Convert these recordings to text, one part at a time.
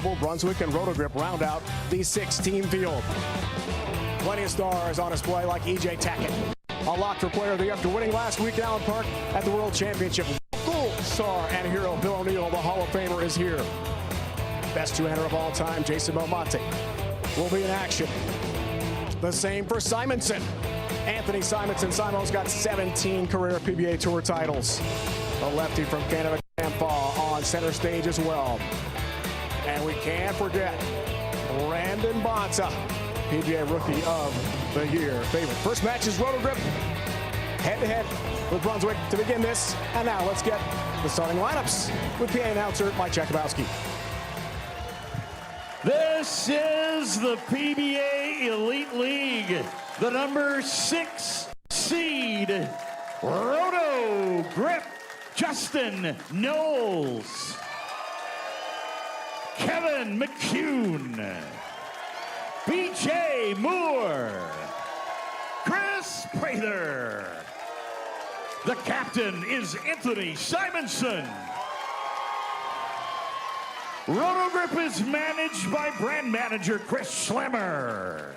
Global, Brunswick, and Rotogrip round out the 6-team field. Plenty of stars on display like E.J. Tackett, a lock for player of the year after winning last week at Allen Park at the World Championship. Local star and hero Bill O'Neill, the Hall of Famer, is here. Best two-hander of all time, Jason Belmonte, will be in action. The same for Simonson. Anthony Simonson. Simo's got 17 career PBA Tour titles. The lefty from Canada, Grandpa, on center stage as well. And we can't forget Brandon Bonta, PBA Rookie of the Year favorite. First match is Rotogrip, head-to-head with Brunswick to begin this. And now let's get the starting lineups with PA announcer Mike Jakubowski. This is the PBA Elite League. The number 6 seed, Rotogrip, Justin Knowles, Kevin McCune, BJ Moore, Chris Prather. The captain is Anthony Simonson. Rotogrip is managed by brand manager Chris Schlemmer.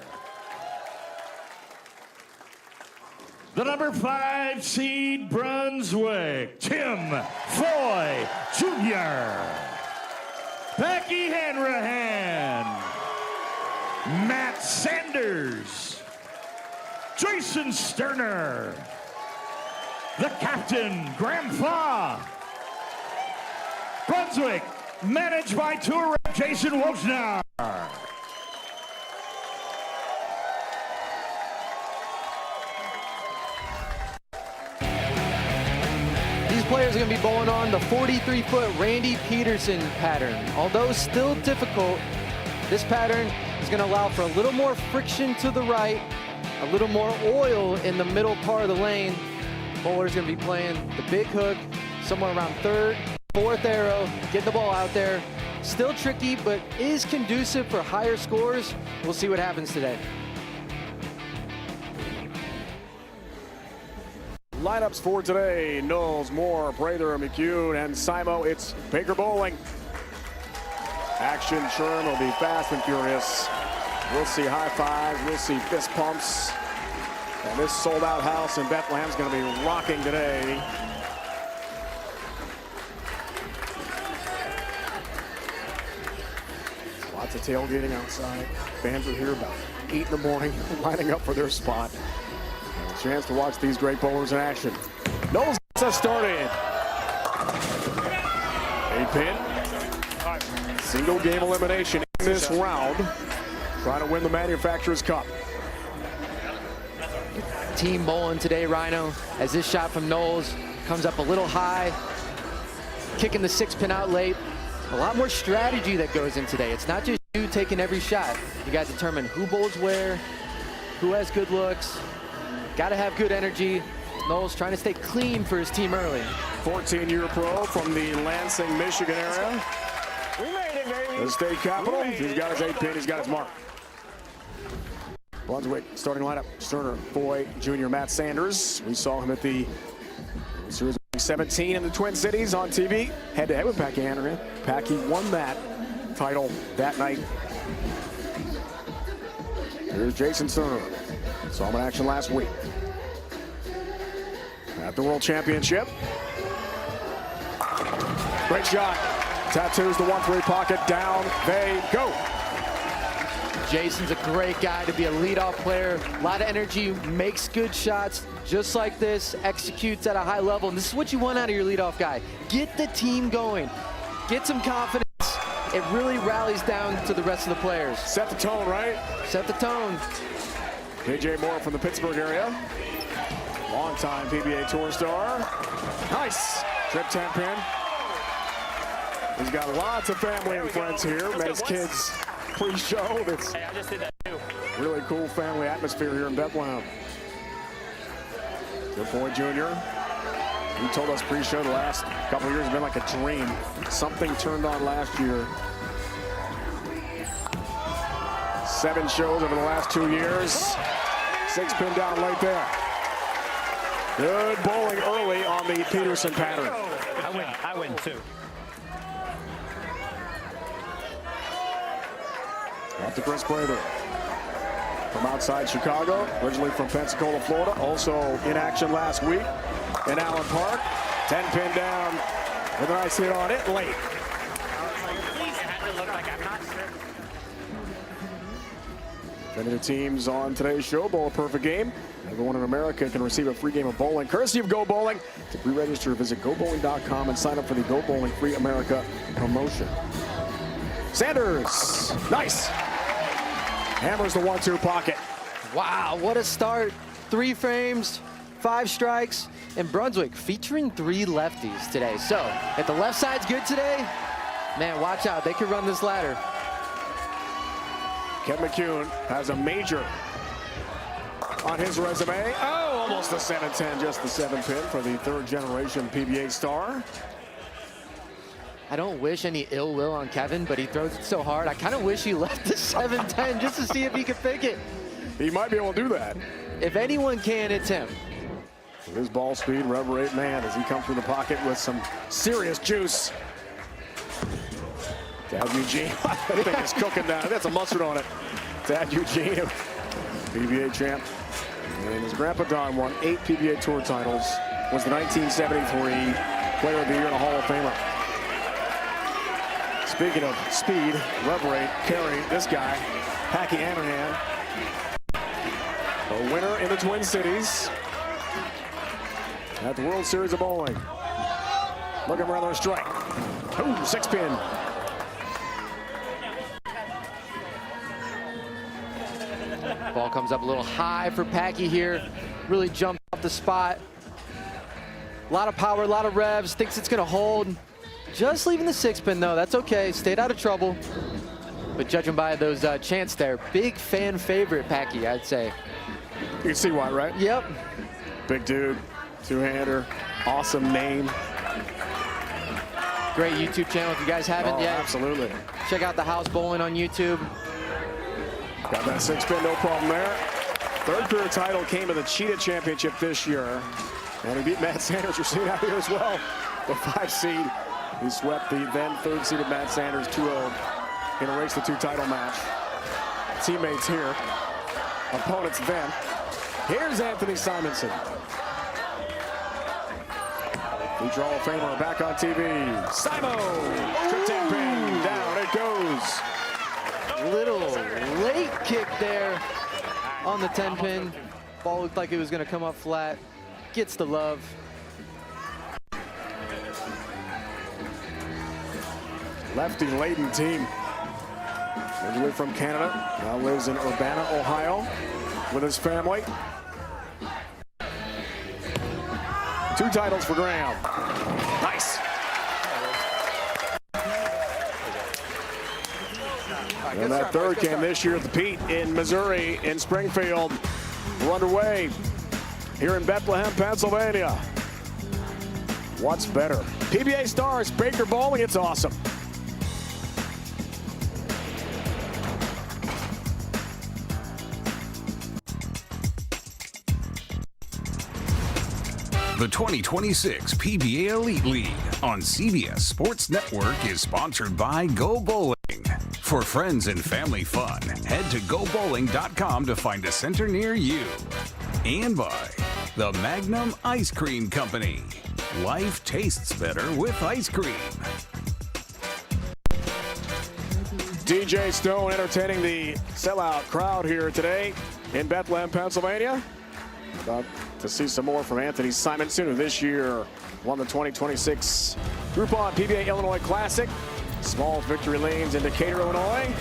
The number 5 seed, Brunswick, Tim Foy Jr. Becky Hanrahan, Matt Sanders, Jason Sterner, the captain, Graham Fa. Brunswick, managed by tour rep Jason Wojnar. These players are going to be bowling on the 43-foot Randy Peterson pattern. Although still difficult, this pattern is going to allow for a little more friction to the right, a little more oil in the middle part of the lane. Bowler's going to be playing the big hook somewhere around 3rd, 4th arrow, get the ball out there. Still tricky, but is conducive for higher scores. We'll see what happens today. Lineups for today: Knowles, Moore, Prather, McCune, and Simo. It's Baker bowling. Action churn will be fast and furious. We'll see high fives, we'll see fist pumps. And this sold-out house in Bethlehem is going to be rocking today. Lots of tailgating outside. Fans are here about 8 in the morning, lining up for their spot. And a chance to watch these great bowlers in action. Knowles gets us started. A pin. Single game elimination in this round. Trying to win the Manufacturers Cup. Team bowling today, Rhino, as this shot from Knowles comes up a little high, kicking the 6-pin out late. A lot more strategy that goes in today. It's not just you taking every shot. You got to determine who bowls where, who has good looks. Got to have good energy. Knowles trying to stay clean for his team early. 14-year pro from the Lansing, Michigan area. We made it, baby. The state capital. He's got his 8-pin. He's got his mark. Brunswick starting lineup: Sterner, Foy Jr., Matt Sanders. We saw him at the Series 17 in the Twin Cities on TV, head-to-head with Packy Hanrahan. Packy won that title that night. Here's Jason Sterner. Saw him in action last week at the World Championship. Great shot. Tattoos the 1-3 pocket. Down they go. Jason's a great guy to be a leadoff player. A lot of energy, makes good shots just like this, executes at a high level. And this is what you want out of your leadoff guy. Get the team going. Get some confidence. It really rallies down to the rest of the players. Set the tone, right? Set the tone. BJ Moore from the Pittsburgh area. Long-time PBA Tour star. Nice. Trip 10-pin. He's got lots of family and friends here. Met his kids pre-show. That's Hey, I just did that too. really cool family atmosphere here in Bethlehem. Good boy, Junior. He told us pre-show the last couple of years have been like a dream. Something turned on last year. 7 shows over the last 2 years. 6-pin down late there. Good bowling early on the Peterson pattern. I win too. Off to Chris Prather. From outside Chicago, originally from Pensacola, Florida. Also in action last week in Allen Park. 10-pin down with a nice hit on it late. If any of the teams on today's show bowl a perfect game, everyone in America can receive a free game of bowling courtesy of Go Bowling. To pre-register, visit GoBowling.com and sign up for the Go Bowling Free America promotion. Sanders, nice. Hammers the 1-2 pocket. Wow, what a start. 3 frames, 5 strikes, and Brunswick featuring 3 lefties today. So if the left side's good today, man, watch out. They could run this ladder. Kevin McCune has a major on his resume. Oh, almost a 7-10, just the 7-pin for the 3rd generation PBA star. I don't wish any ill will on Kevin, but he throws it so hard. I kind of wish he left the 7-10 just to see if he could pick it. He might be able to do that. If anyone can, it's him. With his ball speed, rubber 8 man as he comes through the pocket with some serious juice. Dad Eugene, that thing is cooking down. That's a mustard on it. Dad Eugene, PBA champ. And his grandpa Don won 8 PBA Tour titles. Was the 1973 Player of the Year and a Hall of Famer. Speaking of speed, rubber 8 carry, this guy, Packy Anahan. A winner in the Twin Cities at the World Series of Bowling. Looking for another strike. Ooh, 6-pin. Ball comes up a little high for Packy here. Really jumped off the spot. A lot of power, a lot of revs. Thinks it's going to hold. Just leaving the 6-pin, though. That's okay. Stayed out of trouble. But judging by those chants there, big fan favorite, Packy, I'd say. You can see why, right? Yep. Big dude, 2-hander, awesome name. Great YouTube channel if you guys haven't yet. Absolutely. Check out the House Bowling on YouTube. Got that 6-pin, no problem there. 3rd career title came in the Cheetah Championship this year. And he beat Matt Sanders, you're seeing out here as well. The 5 seed. He swept the then 3rd seeded Matt Sanders 2-0 in a race to 2 title match. Teammates here. Opponents then. Here's Anthony Simonson. Future Hall of Famer back on TV. Simo! Trip 10-pin, down it goes. Little late kick there on the 10-pin. Ball looked like it was going to come up flat. Gets the love. Lefty-laden team. Originally from Canada, now lives in Urbana, Ohio, with his family. 2 titles for Graham. Nice. And that 3rd came this year at the Pete in Missouri, in Springfield. We're underway here in Bethlehem, Pennsylvania. What's better? PBA Stars, Baker Bowling, it's awesome. The 2026 PBA Elite League on CBS Sports Network is sponsored by Go Bowling. For friends and family fun, head to GoBowling.com to find a center near you. And by the Magnum Ice Cream Company. Life tastes better with ice cream. DJ Stone entertaining the sellout crowd here today in Bethlehem, Pennsylvania. About to see some more from Anthony Simonson, who this year won the 2026 Groupon PBA Illinois Classic. Small victory lanes in Decatur, Illinois.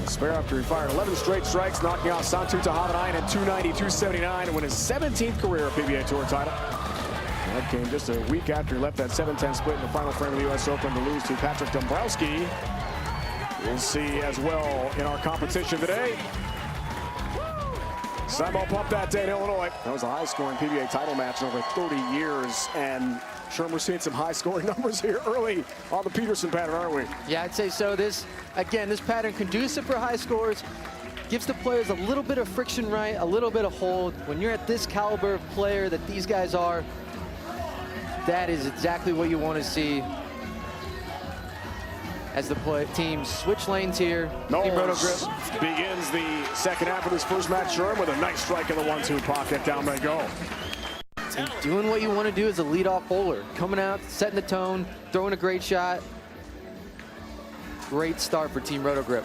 Spare after he fired 11 straight strikes, knocking out Santu Tahavanainen at 290-279 to win his 17th career PBA Tour title. And that came just a week after he left that 7-10 split in the final frame of the U.S. Open to lose to Patrick Dombrowski. We'll see as well in our competition today. Simo pumped that day in Illinois. That was a high-scoring PBA title match in over 30 years, and sure we're seeing some high-scoring numbers here early on the Peterson pattern, aren't we? Yeah, I'd say so. This pattern conducive for high scores, gives the players a little bit of friction right, a little bit of hold. When you're at this caliber of player that these guys are, that is exactly what you want to see. as the teams switch lanes here. Knowles begins the second half of this first match, Sherm, with a nice strike in the 1-2 pocket. Down they go. And doing what you want to do as a leadoff bowler. Coming out, setting the tone, throwing a great shot. Great start for Team Roto-Grip.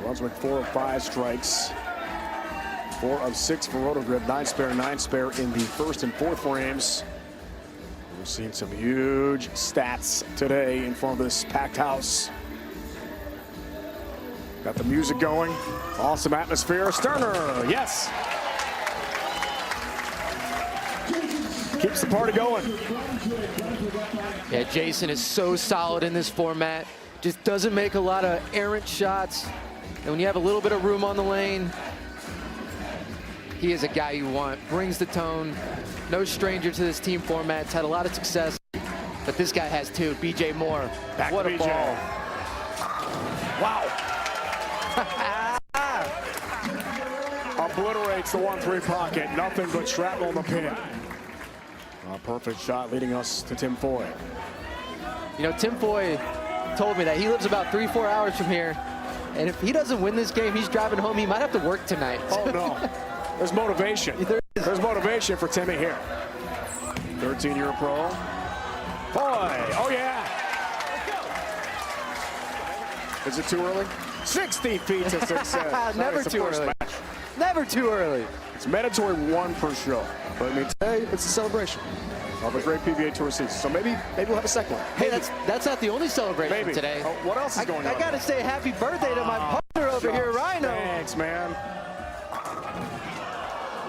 Brunswick 4 of 5 strikes. 4 of 6 for Roto-Grip. 9 spare in the first and fourth frames. We've seen some huge stats today in front of this packed house. Got the music going. Awesome atmosphere. Sterner, yes. Keeps the party going. Yeah, Jason is so solid in this format. Just doesn't make a lot of errant shots. And when you have a little bit of room on the lane, he is a guy you want. Brings the tone. No stranger to this team format. Had a lot of success. But this guy has too. BJ Moore. Back what to a BJ. ball. Wow. Obliterates the 1-3 pocket. Nothing but shrapnel in the pin. A perfect shot leading us to Tim Foy. You know, Tim Foy told me that he lives about 3-4 hours from here. And if he doesn't win this game, he's driving home. He might have to work tonight. Oh, no. There's motivation. There's motivation for Timmy here. 13-year pro. Foy. Oh, yeah. Is it too early? 60 feet to success. Never too early. Match. Never too early. It's mandatory 1 per show. But I mean, today it's a celebration of a great PBA Tour season. So maybe we'll have a second one. Hey, that's not the only celebration Maybe. today. Oh, what else is going on? I gotta say happy birthday to my partner over here, Rhino. Thanks, man.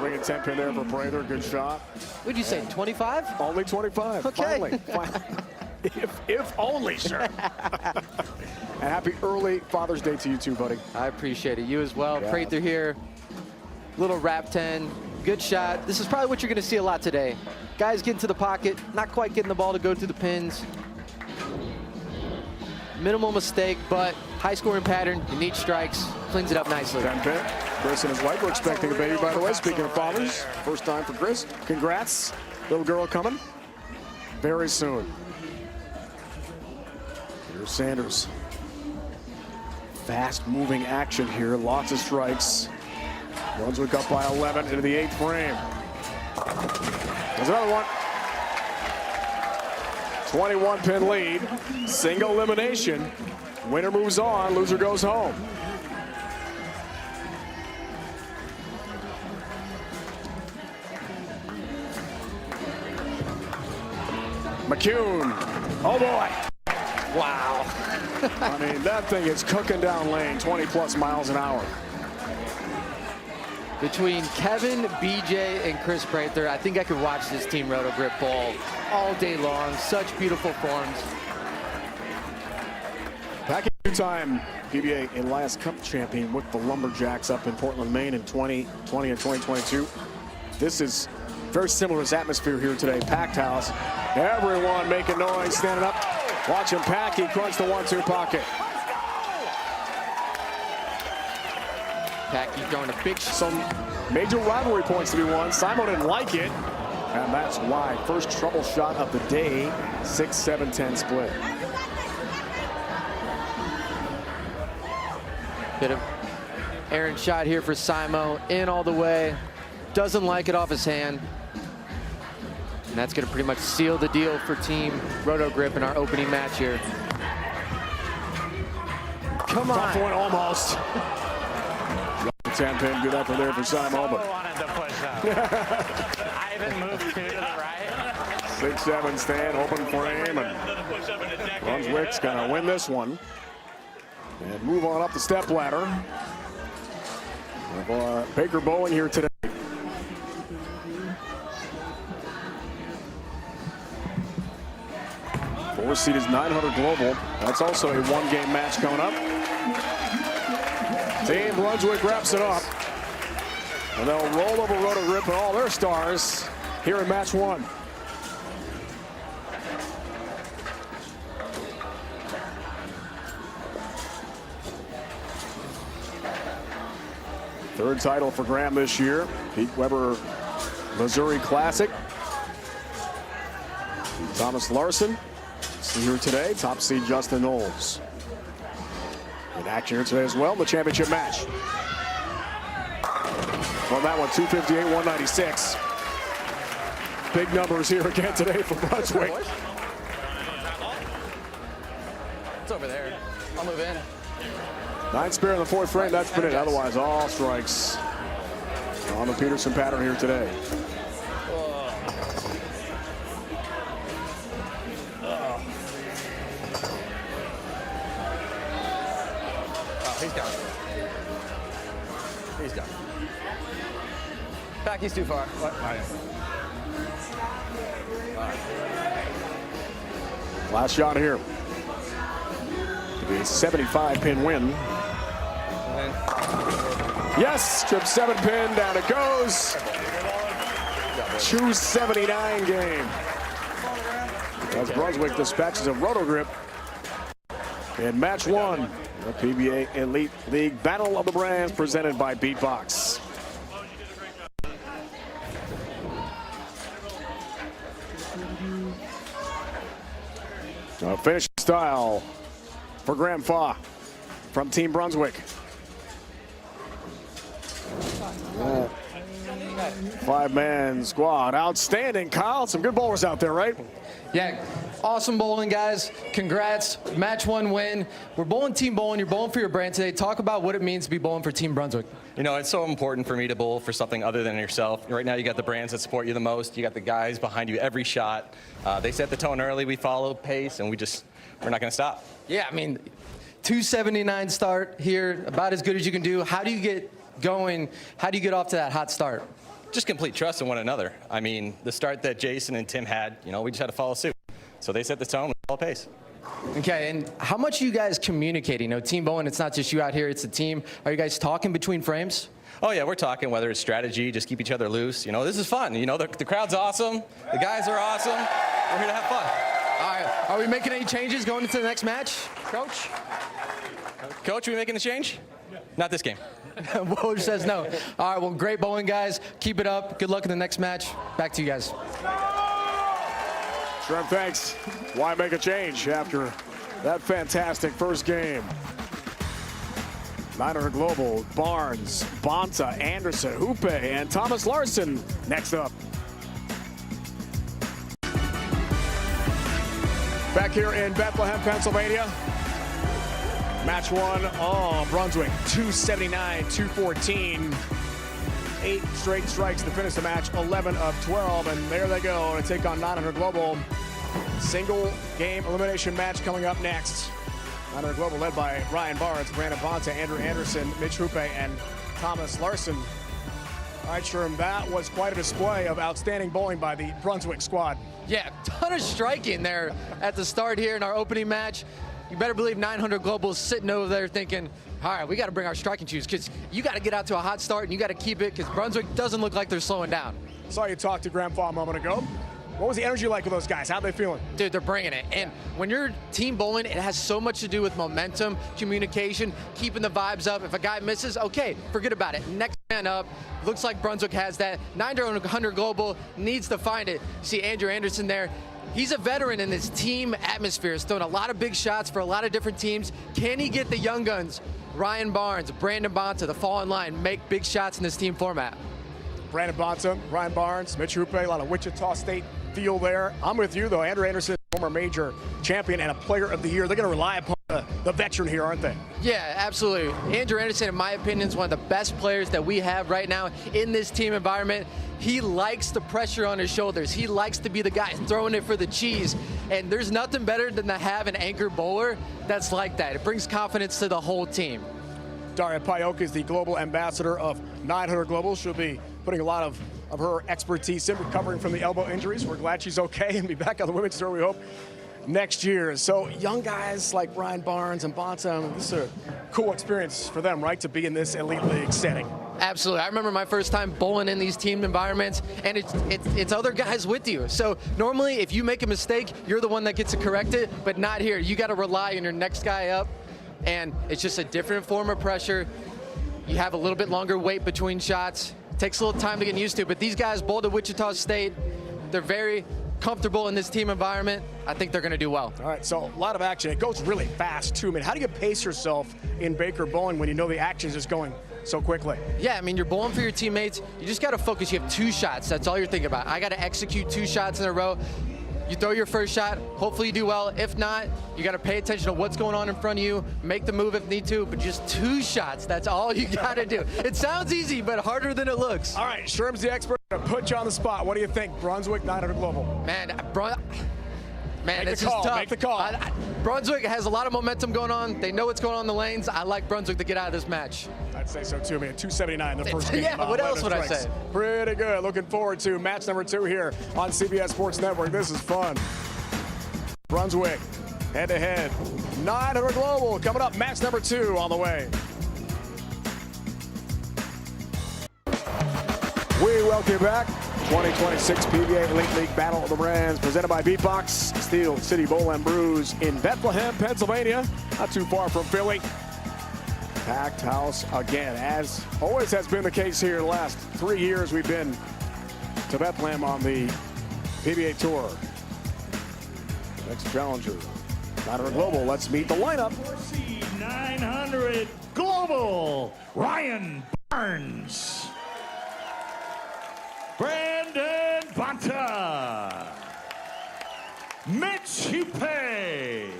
Ring and 10 pin there for Prather. Good shot. What'd you say, 25? Only 25. Okay. Finally. if only, sure. And happy early Father's Day to you too, buddy. I appreciate it. You as well. Yeah. Prather here. Little wrap 10. Good shot. This is probably what you're going to see a lot today. Guys get into the pocket, not quite getting the ball to go through the pins. Minimal mistake, but high-scoring pattern. You need strikes. Cleans it up nicely. 10 pin. Chris and his wife are expecting a baby, by the way. Speaking of fathers, first time for Chris. Congrats. Little girl coming very soon. Here's Sanders. Fast-moving action here. Lots of strikes. Brunswick up by 11 into the 8th frame. There's another one. 21-pin lead. Single elimination. Winner moves on. Loser goes home. McCune. Oh, boy. Wow. I mean, that thing is cooking down lane, 20-plus miles an hour. Between Kevin, BJ, and Chris Prather, I think I could watch this Team Roto-Grip ball all day long. Such beautiful forms. Back in two-time PBA Elias Cup champion with the Lumberjacks up in Portland, Maine in 2020 and 2022. This is very similar to this atmosphere here today. Packed house. Everyone making noise, standing up, watching Packy crunch the 1-2 pocket. Packy throwing a big Some major rivalry points to be won. Simon didn't like it, and that's why. First trouble shot of the day, 6-7-10 split. Bit of errant shot here for Simo. In all the way. Doesn't like it off his hand. And that's going to pretty much seal the deal for Team Roto-Grip in our opening match here. Come on. Tough one almost. 10 pin, good effort there for Simo, but wanted to push up. Ivan moved 2 to the right. 6-7 stand, open frame, and Brunswick's gonna win this one and move on up the step ladder. Baker Bowling here today. Fourth seed is 900 global. That's also a one-game match coming up. Team Brunswick wraps it up. And they'll roll over Roto-Grip and all their stars here in match 1. Third title for Graham this year. Pete Weber Missouri Classic. Thomas Larson, here today. Top seed Justin Knowles in action here today as well in the championship match. On that one, 258, 196. Big numbers here again today for Brunswick. It's over there. I'll move in. 9 spare in the 4th frame. That's been it. Otherwise, all strikes on the Peterson pattern here today. He's down. He's down. Back, he's too far. What? Last shot here. To be a 75-pin win. Yes, trip 7-pin, down it goes. 279 game. As Brunswick dispatches of Roto Grip in match 1. The PBA Elite League Battle of the Brands presented by Beatbox. Finishing style for Graham Faw from Team Brunswick. 5-man squad. Outstanding, Kyle. Some good bowlers out there, right? Yeah, awesome bowling, guys. Congrats. Match 1 win. We're bowling team bowling. You're bowling for your brand today. Talk about what it means to be bowling for Team Brunswick. You know, it's so important for me to bowl for something other than yourself. Right now, you got the brands that support you the most. You got the guys behind you every shot. They set the tone early. We follow pace, and we're not going to stop. Yeah, I mean, 279 start here, about as good as you can do. How do you get going? How do you get off to that hot start? Just complete trust in one another. I mean, the start that Jason and Tim had, you know, we just had to follow suit. So they set the tone, we follow pace. Okay, and how much are you guys communicating? You know, team bowling, it's not just you out here, it's a team. Are you guys talking between frames? Oh, yeah, we're talking, whether it's strategy, just keep each other loose. You know, this is fun. You know, the crowd's awesome. The guys are awesome. We're here to have fun. All right, are we making any changes going into the next match, Coach? Coach, are we making a change? Yeah. Not this game. Woj says no. All right, well, great bowling, guys. Keep it up. Good luck in the next match. Back to you guys. Sure, thanks. Why make a change after that fantastic first game? 900 Global, Barnes, Bonta, Anderson, Hoope, and Thomas Larson next up. Back here in Bethlehem, Pennsylvania. Match 1, Brunswick, 279, 214. 8 straight strikes to finish the match, 11 of 12, and there they go to take on 900 Global. Single game elimination match coming up next. 900 Global led by Ryan Barnes, Brandon Bonta, Andrew Anderson, Mitch Hoope, and Thomas Larson. All right, Sherm, that was quite a display of outstanding bowling by the Brunswick squad. Yeah, ton of striking there at the start here in our opening match. You better believe 900 Global is sitting over there thinking, all right, we got to bring our striking shoes because you got to get out to a hot start and you got to keep it because Brunswick doesn't look like they're slowing down. Saw you talk to Graham Faw a moment ago. What was the energy like with those guys? How they feeling? Dude, they're bringing it. And when you're team bowling, it has so much to do with momentum, communication, keeping the vibes up. If a guy misses, okay, forget about it. Next man up. Looks like Brunswick has that. 900 Global needs to find it. See Andrew Anderson there. He's a veteran in this team atmosphere. He's thrown a lot of big shots for a lot of different teams. Can he get the young guns, Ryan Barnes, Brandon Bonta, the fall in line, make big shots in this team format? Brandon Bonta, Ryan Barnes, Mitch Hoope, a lot of Wichita State feel there. I'm with you, though. Andrew Anderson, former major champion and a player of the year. They're going to rely upon the veteran here, aren't they? Yeah, absolutely. Andrew Anderson, in my opinion, is one of the best players that we have right now in this team environment. He likes the pressure on his shoulders. He likes to be the guy throwing it for the cheese. And there's nothing better than to have an anchor bowler that's like that. It brings confidence to the whole team. Daria Payoka is the global ambassador of 900 Global. She'll be putting a lot of her expertise in recovering from the elbow injuries. We're glad she's okay and be back on the women's tour, we hope, next year. So young guys like Ryan Barnes and Bonta, this is a cool experience for them, right, to be in this elite league setting. Absolutely. I remember my first time bowling in these team environments, and it's other guys with you. So normally, if you make a mistake, you're the one that gets to correct it, but not here. You got to rely on your next guy up, and it's just a different form of pressure. You have a little bit longer wait between shots. It takes a little time to get used to, but these guys bowled at Wichita State. They're very comfortable in this team environment, I think they're going to do well. All right, so a lot of action. It goes really fast, too. I mean, how do you pace yourself in Baker bowling when you know the action is just going so quickly? Yeah, I mean, you're bowling for your teammates. You just got to focus. You have 2 shots. That's all you're thinking about. I got to execute 2 shots in a row. You throw your first shot, hopefully you do well. If not, you got to pay attention to what's going on in front of you, make the move if need to, but just 2 shots, that's all you got to do. It sounds easy, but harder than it looks. All right, Sherm's the expert. I'm gonna put you on the spot. What do you think? Brunswick, 900 global. Man, Make this the call, is tough. make the call. Brunswick has a lot of momentum going on. They know what's going on in the lanes. I like Brunswick to get out of this match. I'd say so too, man. 279 the first game. Yeah, what else would I say? Pretty good. Looking forward to match number 2 here on CBS Sports Network. This is fun. Brunswick, head-to-head. 900 global coming up. Match number 2 on the way. We welcome you back. 2026 PBA Elite League Battle of the Brands presented by Beatbox, Steel City Bowl and Brews in Bethlehem, Pennsylvania. Not too far from Philly. Packed house again, as always has been the case here the last 3 years we've been to Bethlehem on the PBA Tour. Next challenger, 900 global. Let's meet the lineup. 900 global, Ryan Barnes, Brandon Banta, Mitch Hupe,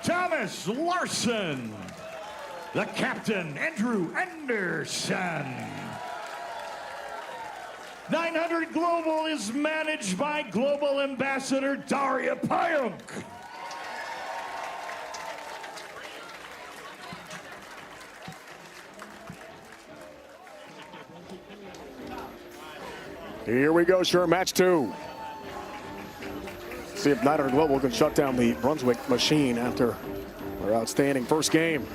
Thomas Larson, the captain, Andrew Anderson. 900 Global is managed by Global Ambassador Daria Payuk. Here we go, sure, match 2. See if 900 Global can shut down the Brunswick machine after their outstanding first game.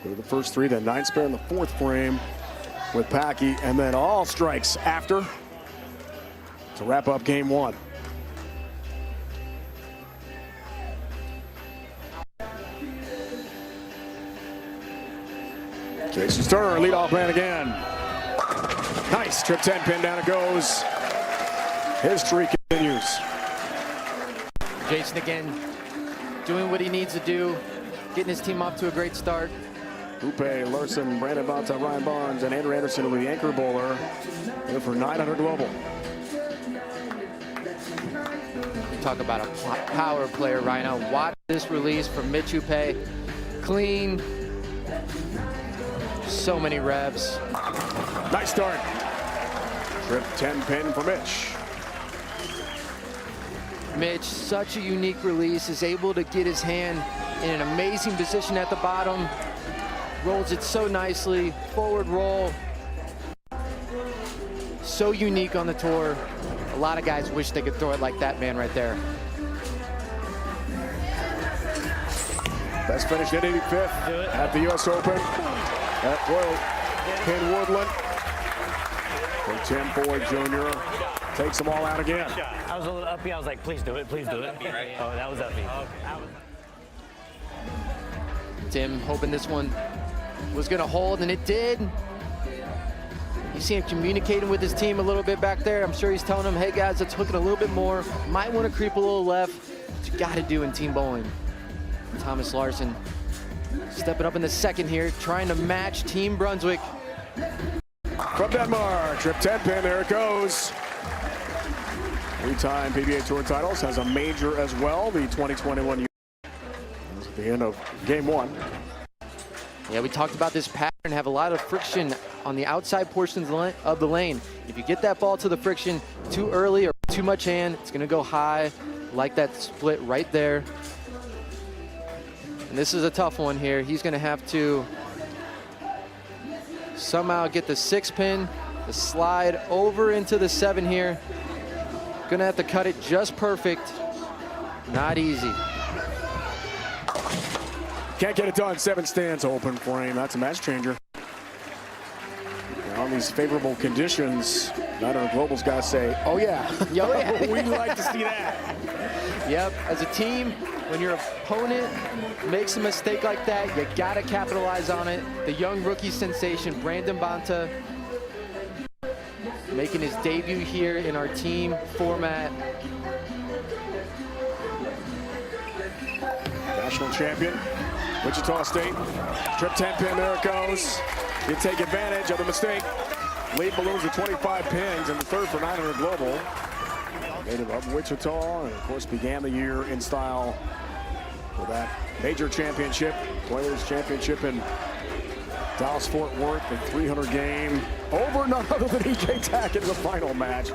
Go to the first 3, then 9 spare in the 4th frame with Packy, and then all strikes after to wrap up game 1. Jason Sterner, leadoff man again. Nice, trip 10 pin, down it goes. His streak continues. Jason again, doing what he needs to do, getting his team off to a great start. Hupe, Larson, Brandon Banta, Ryan Barnes, and Andrew Anderson with the anchor bowler. Here for 900 global. Talk about a power player right now. Watch this release from Mitch Hupe. Clean. So many revs. Nice start. Trip 10 pin for Mitch. Mitch, such a unique release, is able to get his hand in an amazing position at the bottom. Rolls it so nicely, forward roll. So unique on the tour. A lot of guys wish they could throw it like that man right there. Best finished at 85th at the US Open at Royal Pin Woodland. For Tim Boyd Jr. takes them all out again. I was a little uppy. I was like, please do it, please do it. Oh, that was uppy. Tim hoping this one was going to hold, and it did. You see him communicating with his team a little bit back there. I'm sure he's telling them, hey guys, let's hook it a little bit more. Might want to creep a little left. What you got to do in team bowling. Thomas Larson stepping up in the second here, trying to match Team Brunswick. From Denmark, trip 10 pin, there it goes. 3-time PBA Tour titles, has a major as well, the 2021 at the end of game 1. Yeah, we talked about this pattern, have a lot of friction on the outside portions of the lane. If you get that ball to the friction too early or too much hand, it's going to go high, like that split right there. And this is a tough one here. He's going to have to somehow get the 6 pin, the slide over into the 7 here. Going to have to cut it just perfect. Not easy. Can't get it done. 7 stands open frame. That's a match changer. On these favorable conditions, 900 Global's got to say, oh yeah, Oh, yeah. we'd like to see that. Yep, as a team, when your opponent makes a mistake like that, you got to capitalize on it. The young rookie sensation, Brandon Banta, making his debut here in our team format. National champion, Wichita State. Trip 10 pin, there it goes. You take advantage of the mistake. Lead balloons to 25 pins in the third for 900 global. Native of Wichita, and of course began the year in style for that major championship, Players Championship in Dallas-Fort Worth, the 300 game. Over none other than E.J. Tackett in the final match.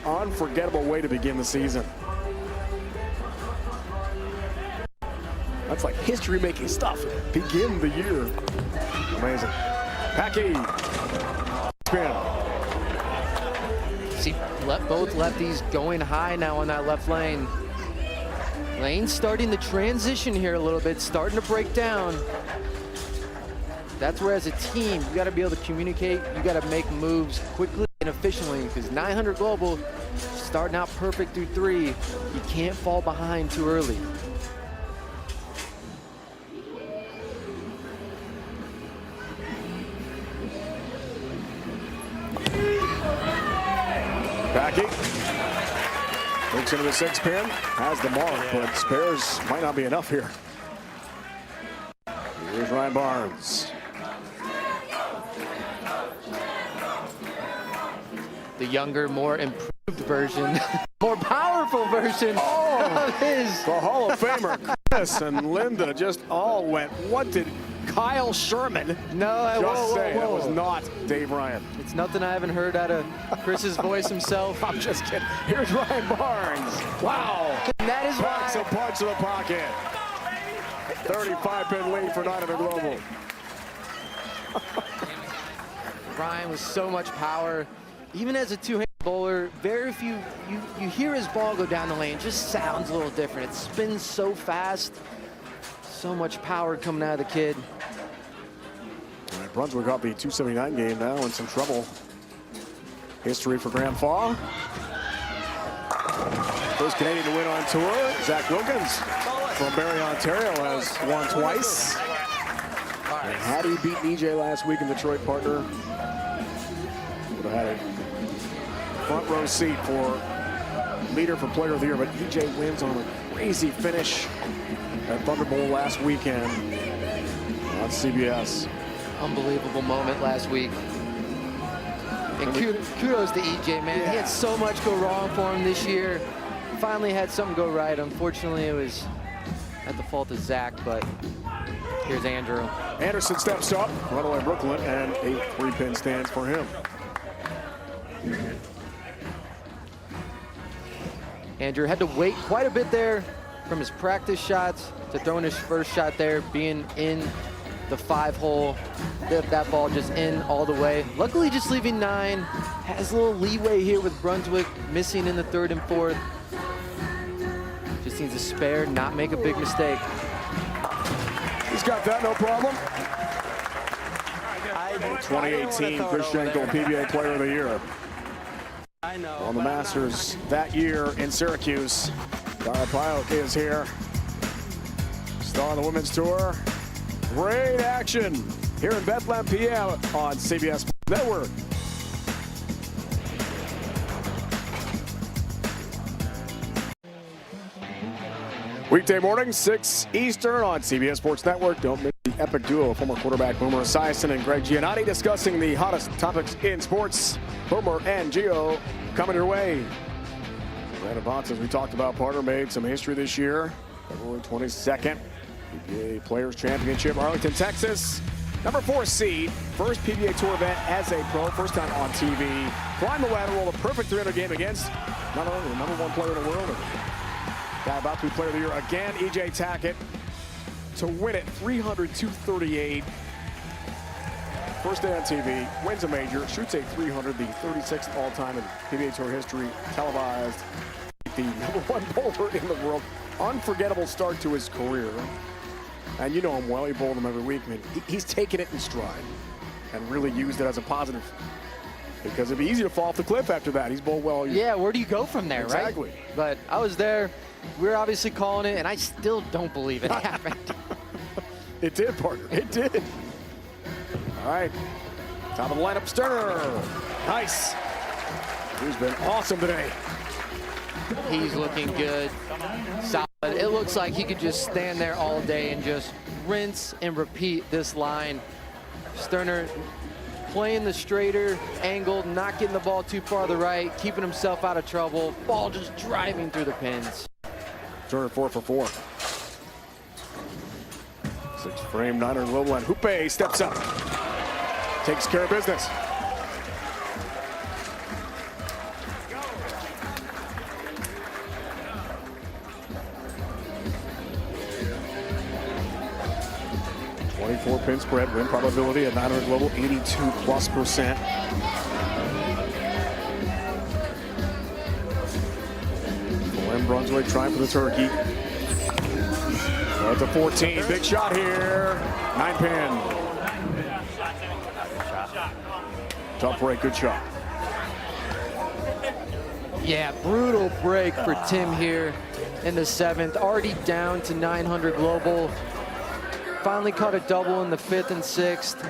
Unforgettable way to begin the season. That's like history-making stuff. Begin the year. Amazing. Packy. Spin. See, both lefties going high now on that left lane. Lane starting the transition here a little bit, starting to break down. That's where, as a team, you got to be able to communicate. You got to make moves quickly and efficiently, because 900 global, starting out perfect through 3, you can't fall behind too early. Packy looks into the 6 pin, has the mark, but spares might not be enough here. Here's Ryan Barnes. The younger, more improved version, more powerful version of his. The Hall of Famer Chris and Linda just all went, what did Kyle Sherman just say? That was not Dave Ryan. It's nothing I haven't heard out of Chris's voice himself. I'm just kidding. Here's Ryan Barnes. Wow. And that is Packs a why. punch to the pocket. 35 pin lead for 900 global. Ryan with so much power. Even as a two-handed bowler, very few, you hear his ball go down the lane, it just sounds a little different. It spins so fast. So much power coming out of the kid. All right, Brunswick got the 279 game now in some trouble. History for Graham Faw. First Canadian to win on tour. Zach Wilkins from Barrie, Ontario has won twice. And had he beaten EJ last week in Detroit, partner would have had a front row seat for leader for player of the year, but EJ wins on a crazy finish at Thunder Bowl last weekend on CBS. Unbelievable moment last week. And kudos to EJ, man. Yeah. He had so much go wrong for him this year. Finally had something go right. Unfortunately, it was at the fault of Zach, but here's Andrew. Anderson steps up, runaway Brooklyn, and 8 3-pin stands for him. Andrew had to wait quite a bit there from his practice shots to throwing his first shot there, being in the 5-hole. That ball just in all the way. Luckily, just leaving 9. Has a little leeway here with Brunswick missing in the 3rd and 4th. Just needs a spare, not make a big mistake. He's got that, no problem. 2018 Chris Schenkel, PBA Player of the Year. On the Masters that year in Syracuse. Dara Pyle is here. Star on the Women's Tour. Great action here in Bethlehem, PA on CBS Network. Weekday morning, 6 Eastern on CBS Sports Network. Don't miss the epic duo, former quarterback Boomer Esiason and Greg Giannotti, discussing the hottest topics in sports. Boomer and Gio coming your way. Brandon Bonds, as we talked about, partner, made some history this year. February 22nd, PBA Players Championship, Arlington, Texas. Number 4 seed, first PBA Tour event as a pro, first time on TV. Climbed the ladder, rolled a perfect 300 game against not only the number 1 player in the world, guy about to be Player of the Year again, E.J. Tackett, to win it 300-238. First day on TV, wins a major, shoots a 300, the 36th all-time in PBA Tour history, televised. The number 1 bowler in the world. Unforgettable start to his career. And you know him well, he bowled him every week. I mean, he's taken it in stride and really used it as a positive. Because it'd be easy to fall off the cliff after that. He's bowled well. Yeah, where do you go from there, exactly. Right? But I was there. We were obviously calling it, and I still don't believe it happened. It did, partner. It did. All right. Top of the lineup, Sterner. Nice. He's been awesome today. He's looking good, solid. It looks like he could just stand there all day and just rinse and repeat this line. Sterner playing the straighter, angled, not getting the ball too far to the right, keeping himself out of trouble. Ball just driving through the pins. Turner 4 for 4. 6 frame, 900 global, and Hoope steps up. Takes care of business. Pin spread, win probability at 900 global, 82+%. Glenn Brunswick trying for the turkey. At the 14, big shot here. 9 pin. Tough break, good shot. Yeah, brutal break for Tim here in the 7th. Already down to 900 global. Finally caught a double in the 5th and 6th.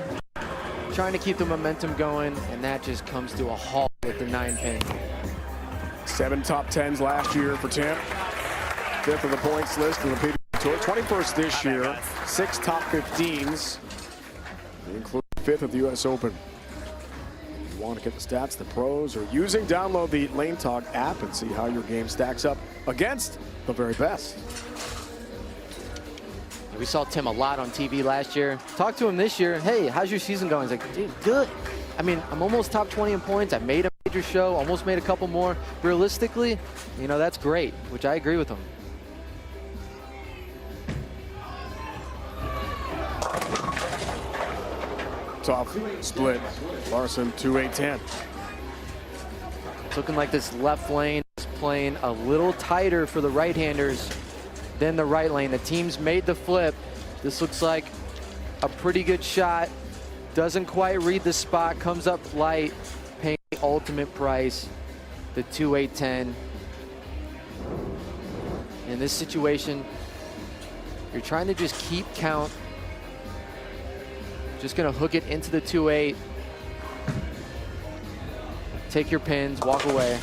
Trying to keep the momentum going, and that just comes to a halt with the 9 pin. 7 top 10s last year for Tim. 5th of the points list in the PBA Tour. 21st this year. 6 top 15s, including 5th at the U.S. Open. If you want to get the stats the pros are using, download the Lane Talk app and see how your game stacks up against the very best. We saw Tim a lot on TV last year. Talked to him this year. Hey, how's your season going? He's like, dude, good. I mean, I'm almost top 20 in points. I made a major show, almost made a couple more. Realistically, you know, that's great, which I agree with him. Tough split. Larson 2-8-10. It's looking like this left lane is playing a little tighter for the right-handers than the right lane. The team's made the flip. This looks like a pretty good shot. Doesn't quite read the spot, comes up light, paying the ultimate price, the 2-8-10. In this situation, you're trying to just keep count. Just gonna hook it into the 2-8. Take your pins, walk away.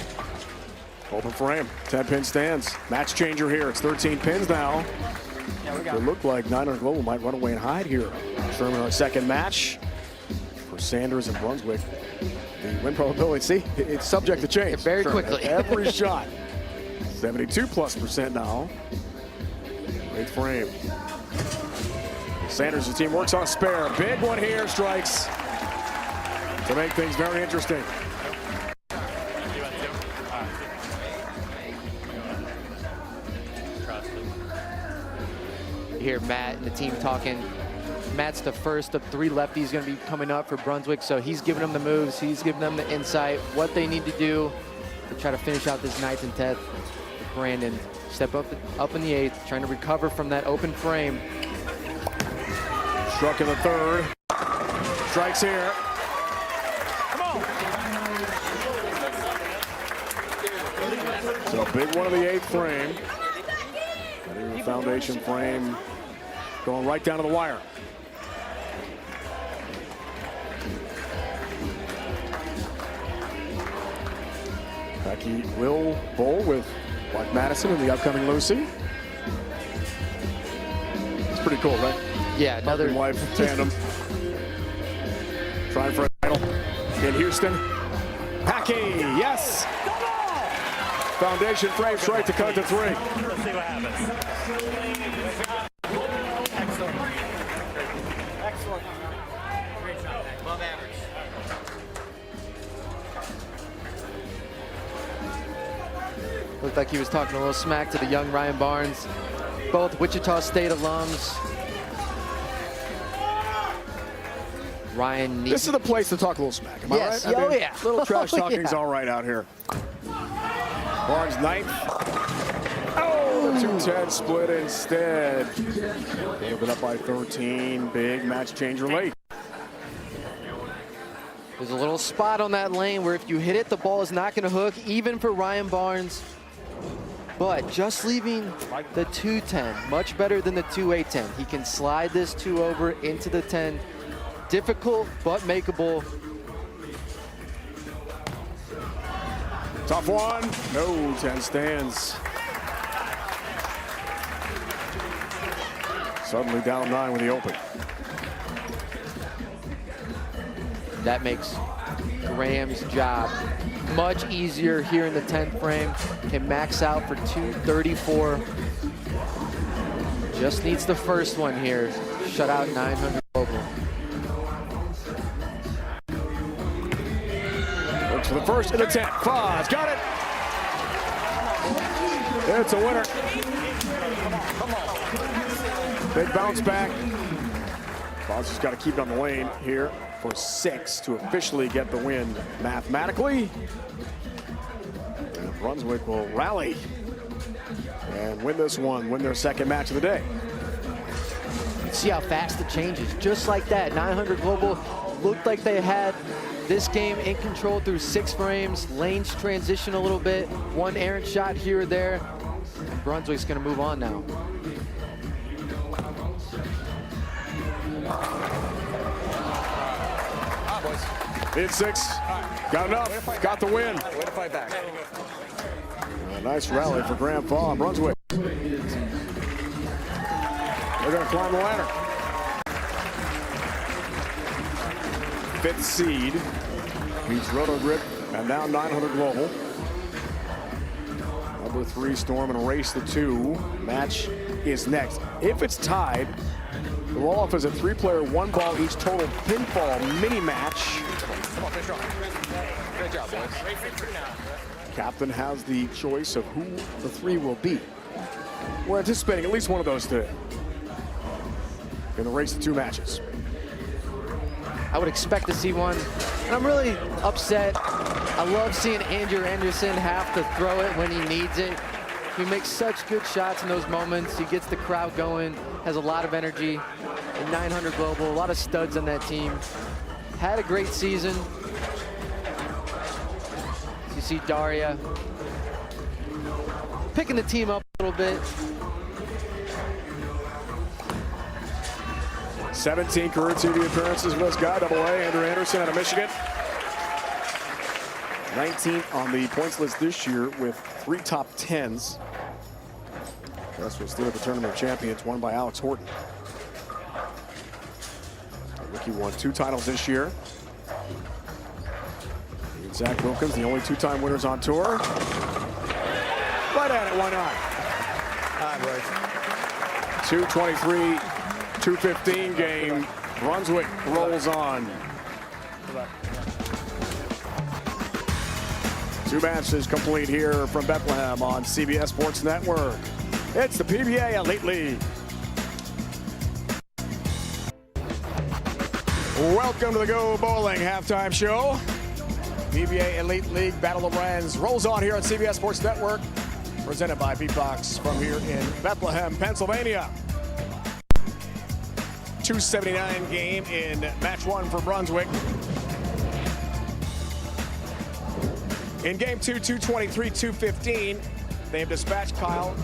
Open frame, 10-pin stands. Match changer here. It's 13 pins now. It looked like 900 global might run away and hide here. Determine our second match for Sanders and Brunswick. The win probability, see, it's subject to change. Very quickly. Every shot. 72+% now. 8th frame. Sanders' team works on a spare. Big one here, strikes to make things very interesting. Hear Matt and the team talking. Matt's the first of 3 lefties going to be coming up for Brunswick, so he's giving them the moves, he's giving them the insight, what they need to do to try to finish out this 9th and 10th. Brandon step up in the 8th, trying to recover from that open frame. Struck in the 3rd. Strikes here. Come on. So big one of the 8th frame. The foundation frame going right down to the wire. Becky will bowl with Mike Madison in the upcoming Lucy. It's pretty cool, right? Yeah, another wife tandem. Trying for a title in Houston. Packy, yes! Foundation frame straight to cut to 3. Let's see what happens. Excellent. Great shot, Mac. Above average. Looked like he was talking a little smack to the young Ryan Barnes. Both Wichita State alums. Ryan needs. This is the place to talk a little smack, am Yes. I right? Oh, yeah. Little trash Oh, talking's yeah. all right out here. Barnes 9th. Oh, the 2-10 split instead. They've been up by 13. Big match changer late. There's a little spot on that lane where if you hit it, the ball is not going to hook, even for Ryan Barnes. But just leaving the 2-10, much better than the 2-8-10. He can slide this 2 over into the 10. Difficult, but makeable. Tough one. No, 10 stands. Suddenly down 9 with the open. That makes Graham's job much easier here in the 10th frame. Can max out for 234. Just needs the first one here. Shut out 900 global. Looks for the first in the 10th. Foz got it. It's a winner. Big bounce back. Foz has got to keep it on the lane here for 6 to officially get the win mathematically. And Brunswick will rally and win this one, win their second match of the day. See how fast it changes, just like that. 900 global looked like they had this game in control through 6 frames. Lanes transition a little bit, one errant shot here or there. And Brunswick's gonna move on now. Hit 6, got enough, got the win. Way to fight back. A nice rally for Grand Fall and Brunswick. They're going to climb the ladder. 5th seed beats Roto Grip and now 900 global. Number 3 Storm and race the 2. Match is next. If it's tied, the roll-off is a 3-player, 1-ball each total pinfall mini match. Come on, finish strong. Great job, boys. Captain has the choice of who the 3 will be. We're anticipating at least one of those today in the race to 2 matches. I would expect to see one, and I'm really upset. I love seeing Andrew Anderson have to throw it when he needs it. He makes such good shots in those moments. He gets the crowd going, has a lot of energy. And 900 global, a lot of studs on that team. Had a great season. You see Daria picking the team up a little bit. 17 career TV appearances for this guy, AA, Andrew Anderson out of Michigan. 19 on the points list this year with 3 top 10s. This was still at the Tournament of Champions, won by Alex Horton. Ricky won 2 titles this year. And Zach Wilkins, the only 2-time winners on tour. Right at it, why not? All right, boys. 2:23, 2:15 game. Brunswick rolls on. 2 matches complete here from Bethlehem on CBS Sports Network. It's the PBA Elite League. Welcome to the Go Bowling halftime show. PBA Elite League Battle of the Brands rolls on here on CBS Sports Network. Presented by Beatbox from here in Bethlehem, Pennsylvania. 2:79 game in match 1 for Brunswick. In game 2, 2:23, 2:15, they have dispatched Kyle,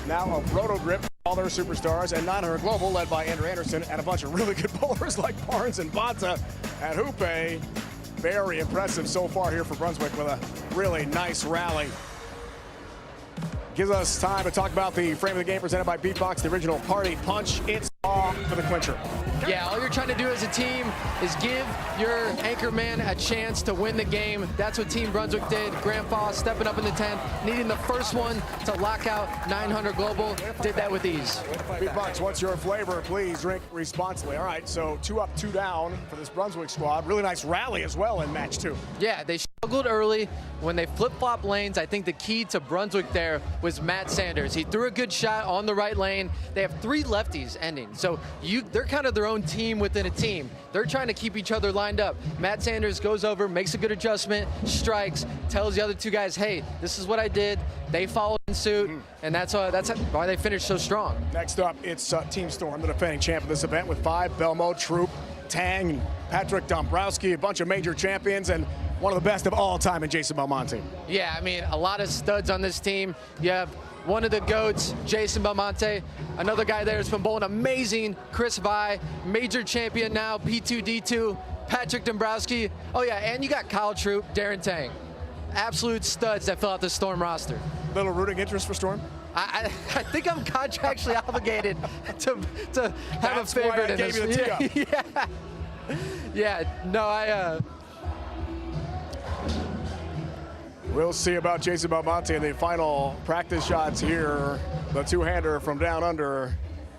now of Roto Grip, all their superstars, and 900 global, led by Andrew Anderson, and a bunch of really good bowlers like Barnes and Banta at Hoope. Very impressive so far here for Brunswick with a really nice rally. Gives us time to talk about the frame of the game presented by Beatbox, the original party punch. It's off for the clincher. Yeah, all you're trying to do as a team is give your anchor man a chance to win the game. That's what Team Brunswick did. Grand Fall stepping up in the 10th, needing the first one to lock out 900 global. Did that with ease. Beatbox, what's your flavor? Please drink responsibly. All right, so 2 up, 2 down for this Brunswick squad. Really nice rally as well in match 2. Yeah, they struggled early. When they flip-flop lanes, I think the key to Brunswick there was Matt Sanders. He threw a good shot on the right lane. They have 3 lefties ending, so they're kind of their own team within a team. They're trying to keep each other lined up. Matt Sanders goes over, makes a good adjustment, strikes, tells the other 2 guys, hey, this is what I did. They followed in suit, and that's why they finished so strong. Next up, it's Team Storm, the defending champ of this event, with 5, Belmo, Troop, Tang, Patrick Dombrowski, a bunch of major champions, and one of the best of all time in Jason Belmonte. Yeah, I mean, a lot of studs on this team. You have one of the GOATs, Jason Belmonte. Another guy there has been bowling amazing, Chris Vi, major champion now, P2D2, Patrick Dombrowski. Oh yeah, and you got Kyle Troop, Darren Tang. absolute studs that fill out the Storm roster. Little rooting interest for Storm? I think I'm contractually obligated to have That's a favorite why I in gave this. you the tee up. Yeah, no, We'll see about Jason Belmonte in the final practice shots here. The two-hander from down under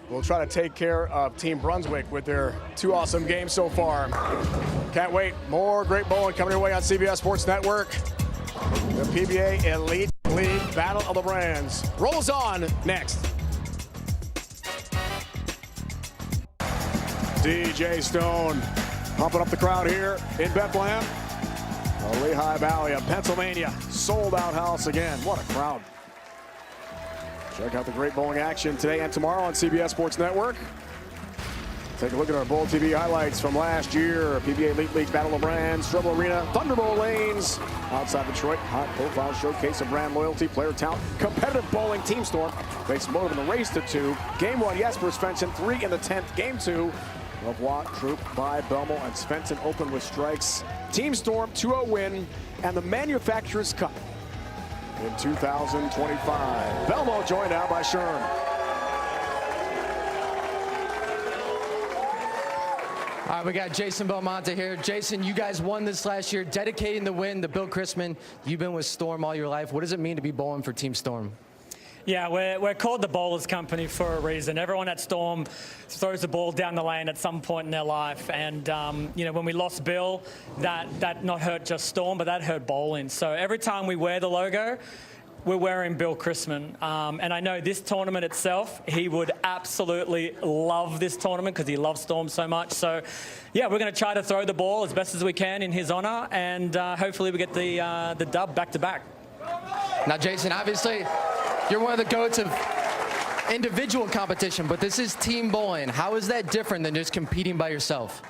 will try to take care of Team Brunswick with their two awesome games so far. Can't wait. More great bowling coming your way on CBS Sports Network. The PBA Elite League Battle of the Brands rolls on next. DJ Stone pumping up the crowd here in Bethlehem. The Lehigh Valley of Pennsylvania, sold out house again. What a crowd. Check out the great bowling action today and tomorrow on CBS Sports Network. Take a look at our Bowl TV highlights from last year. PBA Elite League Battle of Brands, Trouble Arena, Thunderbolt Lanes. Outside Detroit, hot profile showcase of brand loyalty, player talent, competitive bowling. Team Storm faced Motive in the race to 2. Game 1, Jesper Svensson, 3 in the 10th. Game 2, Lavoie, Troop, by Belmo, and Svensson open with strikes. Team Storm, 2-0 win, and the Manufacturers Cup in 2025. Belmo joined out by Sherm. All right, we got Jason Belmonte here. Jason, you guys won this last year, dedicating the win to Bill Chrisman. You've been with Storm all your life. What does it mean to be bowling for Team Storm? Yeah, we're called the Bowlers Company for a reason. Everyone at Storm throws the ball down the lane at some point in their life. And, you know, when we lost Bill, that not hurt just Storm, but that hurt bowling. So every time we wear the logo, we're wearing Bill Chrisman. And I know this tournament itself, he would absolutely love this tournament because he loves Storm so much. So, yeah, we're going to try to throw the ball as best as we can in his honor. And hopefully we get the dub back-to-back. Now, Jason, obviously, you're one of the goats of individual competition, but this is team bowling. How is that different than just competing by yourself?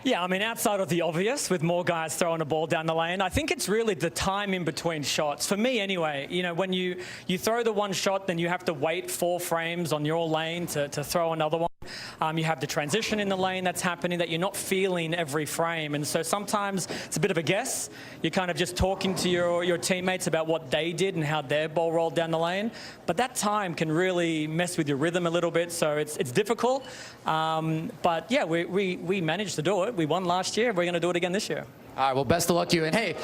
Yeah, I mean, outside of the obvious, with more guys throwing a ball down the lane, I think it's really the time in between shots. For me, anyway, you know, when you throw the one shot, then you have to wait 4 frames on your lane to throw another one. You have the transition in the lane that's happening that you're not feeling every frame. And so sometimes it's a bit of a guess. You're kind of just talking to your teammates about what they did and how their ball rolled down the lane. But that time can really mess with your rhythm a little bit. So it's difficult. But, yeah, we managed to do it. We won last year. We're going to do it again this year. All right, well, best of luck to you. And, hey,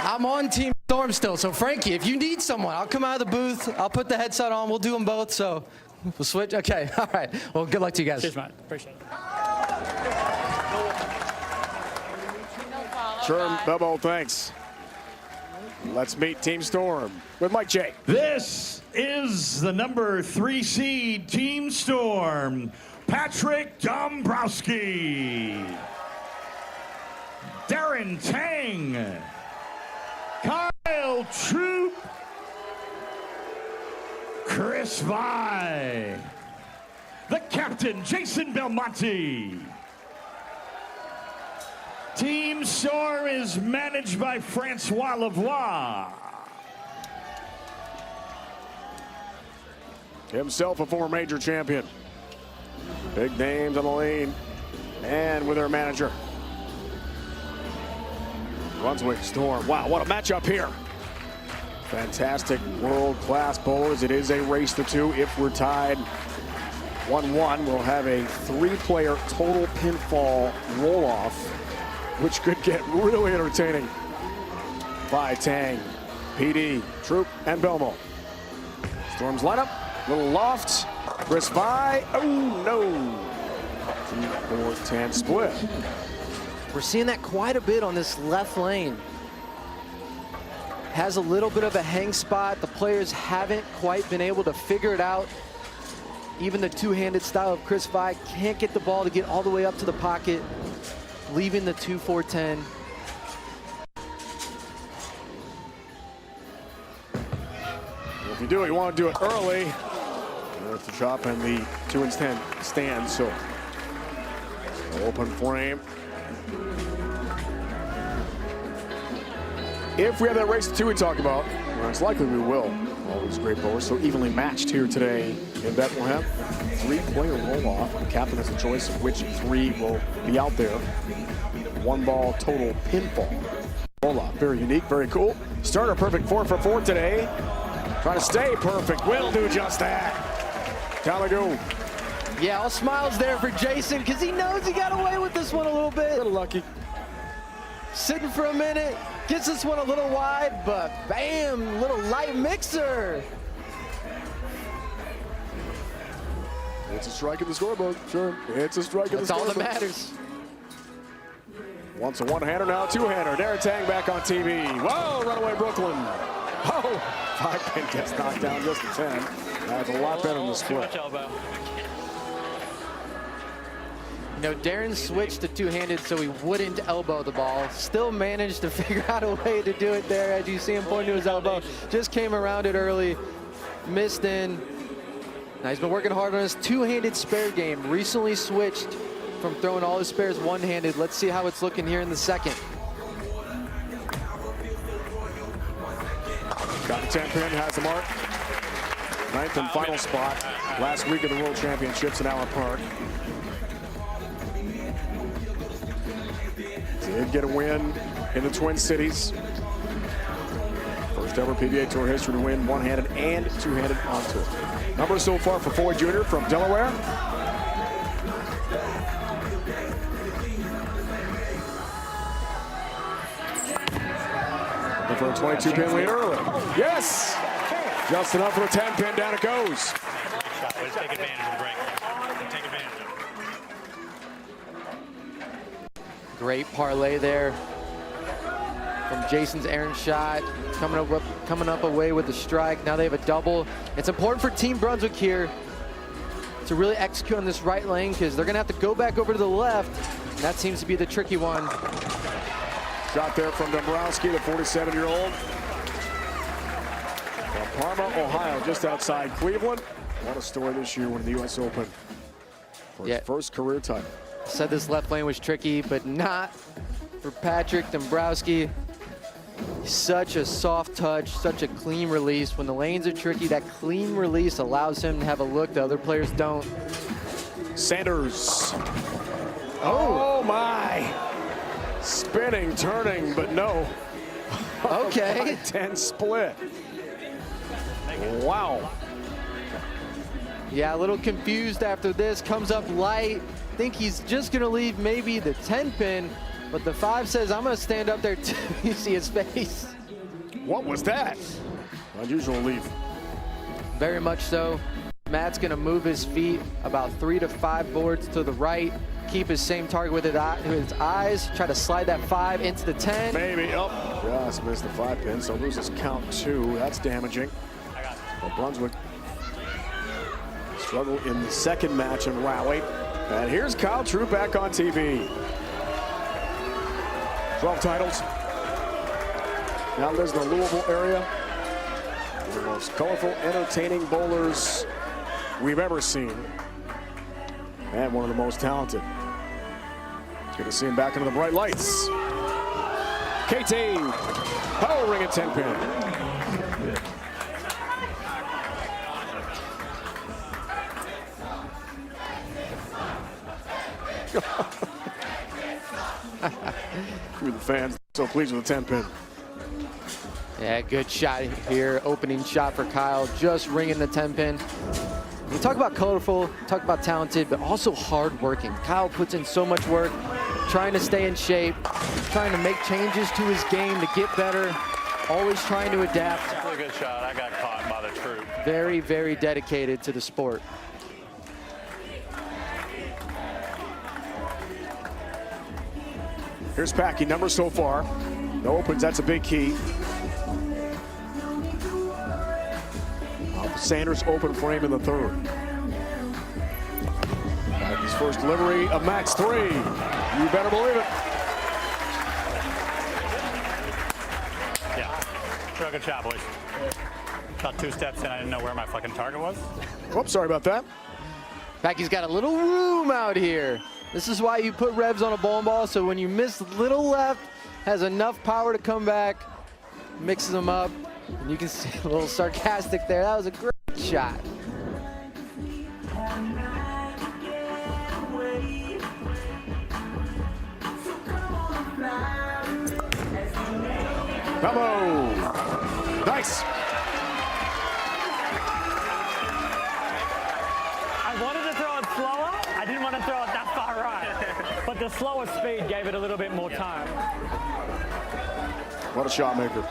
I'm on Team Storm still. So, Frankie, if you need someone, I'll come out of the booth. I'll put the headset on. We'll do them both. So we'll switch. Okay. All right. Well, good luck to you guys. Cheers, mate. Appreciate it. Sherm, Belmo, thanks. Let's meet Team Storm with Mike J. This is the number 3 seed Team Storm, Patrick Dombrowski, Darren Tang, Kyle Troop, Chris Vi, the captain, Jason Belmonte. Team Storm is managed by Francois Lavoie. Himself a former major champion. Big names on the lane and with their manager. Brunswick Storm. Wow, what a matchup here. Fantastic world-class bowlers. It is a race to 2. If we're tied 1-1, we'll have a 3-player total pinfall roll-off, which could get really entertaining. By Tang, PD, Troop, and Belmo. Storm's lineup, little loft. Chris Vi, oh no. 3-4-10 split. We're seeing that quite a bit on this left lane. Has a little bit of a hang spot. The players haven't quite been able to figure it out. Even the two-handed style of Chris Vi can't get the ball to get all the way up to the pocket, leaving the 2-4-10. If you do it, you want to do it early. There's the chop and the 2-10 stand. So open frame. If we have that race to 2 we talk about, well, it's likely we will. All these great bowlers so evenly matched here today in Bethlehem. 3-player roll-off. The captain has the choice of which 3 will be out there. 1-ball total pinfall. Hola, very unique, very cool. Starter perfect 4 for 4 today. Trying to stay perfect. Will do just that. Talago. Yeah, all smiles there for Jason because he knows he got away with this one a little bit. A little lucky. Sitting for a minute, gets this one a little wide, but bam, little light mixer. It's a strike in the scoreboard, sure. It's a strike in the scoreboard. That's all that matters. Once a one-hander, now a two-hander. Darren Tang back on TV. Whoa, runaway Brooklyn. Oh, 5-pin gets knocked down just a 10. That's a lot better than the split. You know, Darren switched to two-handed so he wouldn't elbow the ball. Still managed to figure out a way to do it there. As you see him point to his elbow. Just came around it early. Missed in. Now he's been working hard on his two-handed spare game. Recently switched from throwing all his spares one-handed. Let's see how it's looking here in the second. Got the 10-pin, has the mark. 9th and final spot. Last week of the World Championships in Allen Park. So they did get a win in the Twin Cities. First ever PBA Tour history to win one-handed and two-handed on tour. Numbers so far for Foy Jr. from Delaware. And for a 22-pin lead early. Yes! Just enough for a 10-pin, down it goes. Let's take advantage of the break. Take advantage of it. Great parlay there from Jason's Aaron shot. Coming up away with the strike. Now they have a double. It's important for Team Brunswick here to really execute on this right lane because they're going to have to go back over to the left. And that seems to be the tricky one. Shot there from Dombrowski, the 47-year-old. From Parma, Ohio, just outside Cleveland. What a story this year winning the U.S. Open for his first career title. Said this left lane was tricky, but not for Patrick Dombrowski. Such a soft touch, such a clean release. When the lanes are tricky, that clean release allows him to have a look that other players don't. Sanders. Oh my. Spinning, turning, but no. Okay. 10 split. Wow. Yeah, a little confused after this. Comes up light. Think he's just going to leave maybe the 10-pin. But the 5 says, I'm going to stand up there too. You see his face. What was that? Unusual leave. Very much so. Matt's going to move his feet about 3 to 5 boards to the right. Keep his same target with his eyes. Try to slide that 5 into the 10. Maybe. Oh, just missed the 5-pin, so loses count 2. That's damaging. Well, Brunswick struggled in the second match and rallied. And here's Kyle True back on TV. 12 titles. Now lives in the Louisville area. One of the most colorful, entertaining bowlers we've ever seen. And one of the most talented. Good to see him back into the bright lights. KT, power ring at 10-pin. Through the fans, so pleased with the 10-pin. Yeah, good shot here. Opening shot for Kyle, just ringing the 10-pin. We talk about colorful, talk about talented, but also hard-working. Kyle puts in so much work, trying to stay in shape, trying to make changes to his game to get better, always trying to adapt. Really good shot. I got caught by the troop. Very, very dedicated to the sport. Here's Packy, numbers so far. No opens, that's a big key. Sanders open for him in the third. Packy's first delivery of match 3. You better believe it. Yeah. Real good shot, boys. About 2 steps in, I didn't know where my fucking target was. Whoops, sorry about that. Packy's got a little room out here. This is why you put revs on a bowling ball, so when you miss little left, has enough power to come back, mixes them up, and you can see a little sarcastic there. That was a great shot. Bravo. Nice. I wanted to throw it slower. I didn't want to throw it that far right. But the slower speed gave it a little bit more time. What a shot maker.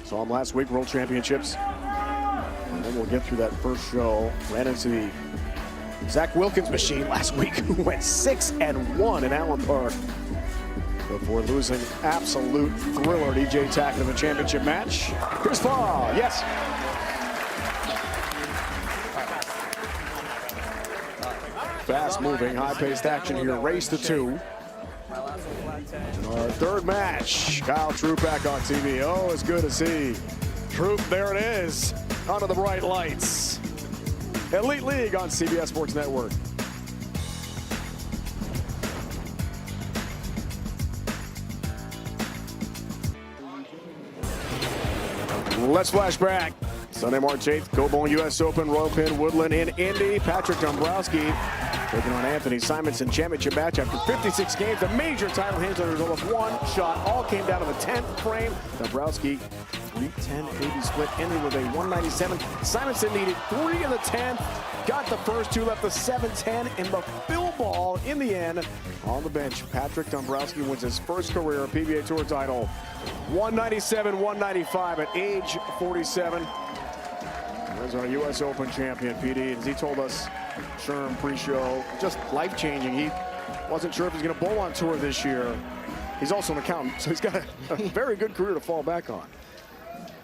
Saw him last week, World Championships. And then we'll get through that first show. Ran into the Zach Wilkins machine last week, who went 6-1 in Allen Park before losing absolute thriller to EJ Tackett in the championship match. Chris Fall, yes. Fast-moving, high-paced action here. Race to 2. Our third match. Kyle Troop back on TV. Oh, it's good to see. Troop, there it is. Under the bright lights. Elite League on CBS Sports Network. Let's flash back. Sunday, March 8th, Go Bowling US Open, Royal Pin Woodland in Indy. Patrick Dombrowski taking on Anthony Simonson championship match after 56 games. A major title hinge on the result of one shot. All came down to the 10th frame. Dombrowski 3-10-80 split, ended with a 197. Simonson needed 3 in the 10th. Got the first 2, left the 7-10 in the fill ball in the end. On the bench, Patrick Dombrowski wins his first career PBA Tour title. 197-195 at age 47. There's our U.S. Open champion, PD. As he told us, Sherm pre-show, just life-changing. He wasn't sure if he's going to bowl on tour this year. He's also an accountant, so he's got a very good career to fall back on.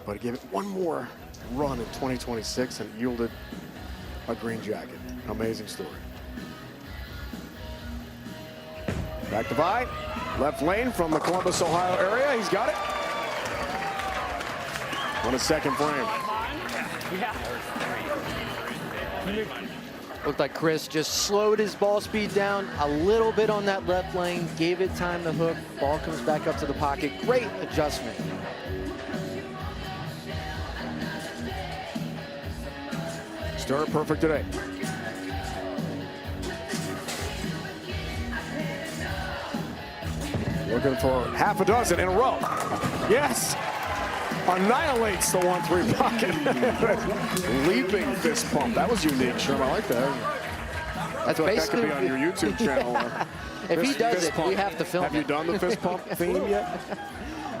But he gave it one more run in 2026 and yielded a green jacket. Amazing story. Back to Vi. Left lane from the Columbus, Ohio area. He's got it. On a second frame. Looked like Chris just slowed his ball speed down a little bit on that left lane, gave it time to hook. Ball comes back up to the pocket. Great adjustment. Stir perfect today. Looking for half a dozen in a row. Yes. Annihilates the 1-3 pocket. Leaping fist pump. That was unique, Sherm. I like that. That's like basically that could be on your YouTube channel. If he does it, we have to film it. Have you done the fist pump theme yet?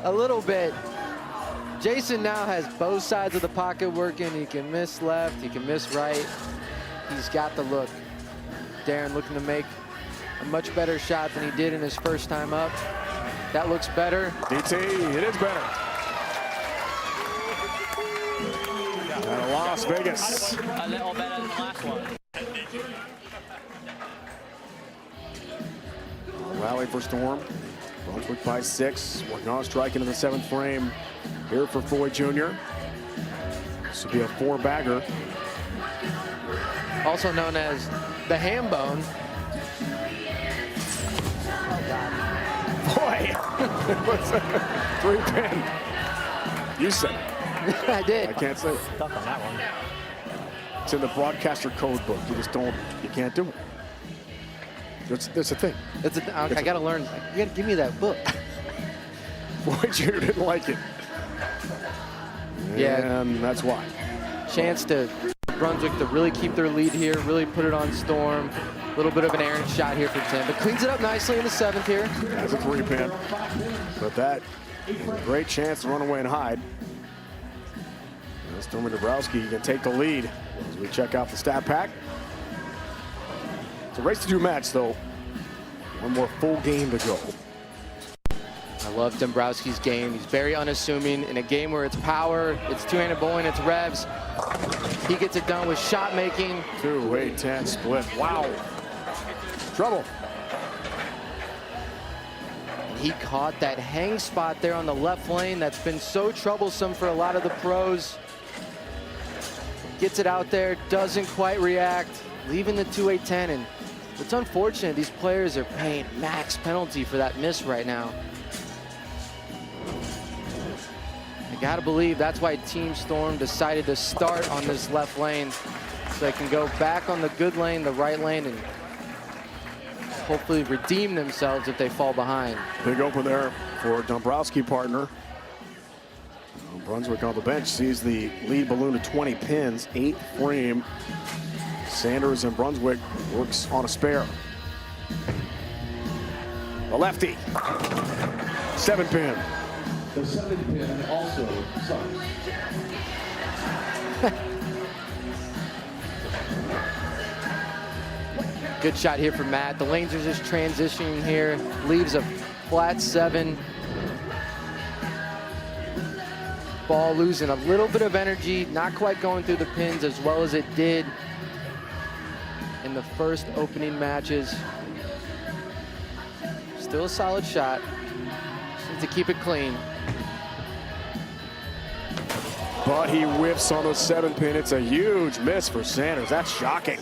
A little bit. Jason now has both sides of the pocket working. He can miss left, he can miss right. He's got the look. Darren looking to make a much better shot than he did in his first time up. That looks better. DT, it is better. Out of Las Vegas. A little better than the last one. Rally for Storm. Brunswick by 6. Working on striking in the 7th frame here for Foy Jr. This will be a 4-bagger. Also known as the ham bone. Boy, 3-pin. You said it. I did. I can't say it. Stuck on that one. It's in the broadcaster code book. You just don't, you can't do it. It's a thing. I got to learn. You got to give me that book. Boy, Jr. didn't like it. Yeah. And that's why. Chance to Brunswick to really keep their lead here, really put it on Storm. A little bit of an errant shot here for Tim, but cleans it up nicely in the 7th here. That's a 3-pin. But that, great chance to run away and hide. Stormy Dombrowski can take the lead as we check out the stat pack. It's a race to 2 match, though. One more full game to go. I love Dombrowski's game. He's very unassuming. In a game where it's power, it's two-handed bowling, it's revs, he gets it done with shot making. 2-8-10 split. Wow. Trouble. He caught that hang spot there on the left lane that's been so troublesome for a lot of the pros. Gets it out there, doesn't quite react, leaving the 2-8-10. And it's unfortunate these players are paying max penalty for that miss right now. I gotta believe that's why Team Storm decided to start on this left lane, so they can go back on the good lane, the right lane, and hopefully redeem themselves if they fall behind. Big open there for Dombrowski partner. Brunswick on the bench sees the lead balloon to 20 pins, 8 frame. Sanders and Brunswick works on a spare. The lefty, 7 pin. The 7 pin also sucks. Good shot here from Matt. The lanes are just transitioning here. Leaves a flat 7. Ball losing a little bit of energy, not quite going through the pins as well as it did in the first opening matches. Still a solid shot. Just needs to keep it clean. But he whiffs on the 7 pin. It's a huge miss for Sanders. That's shocking.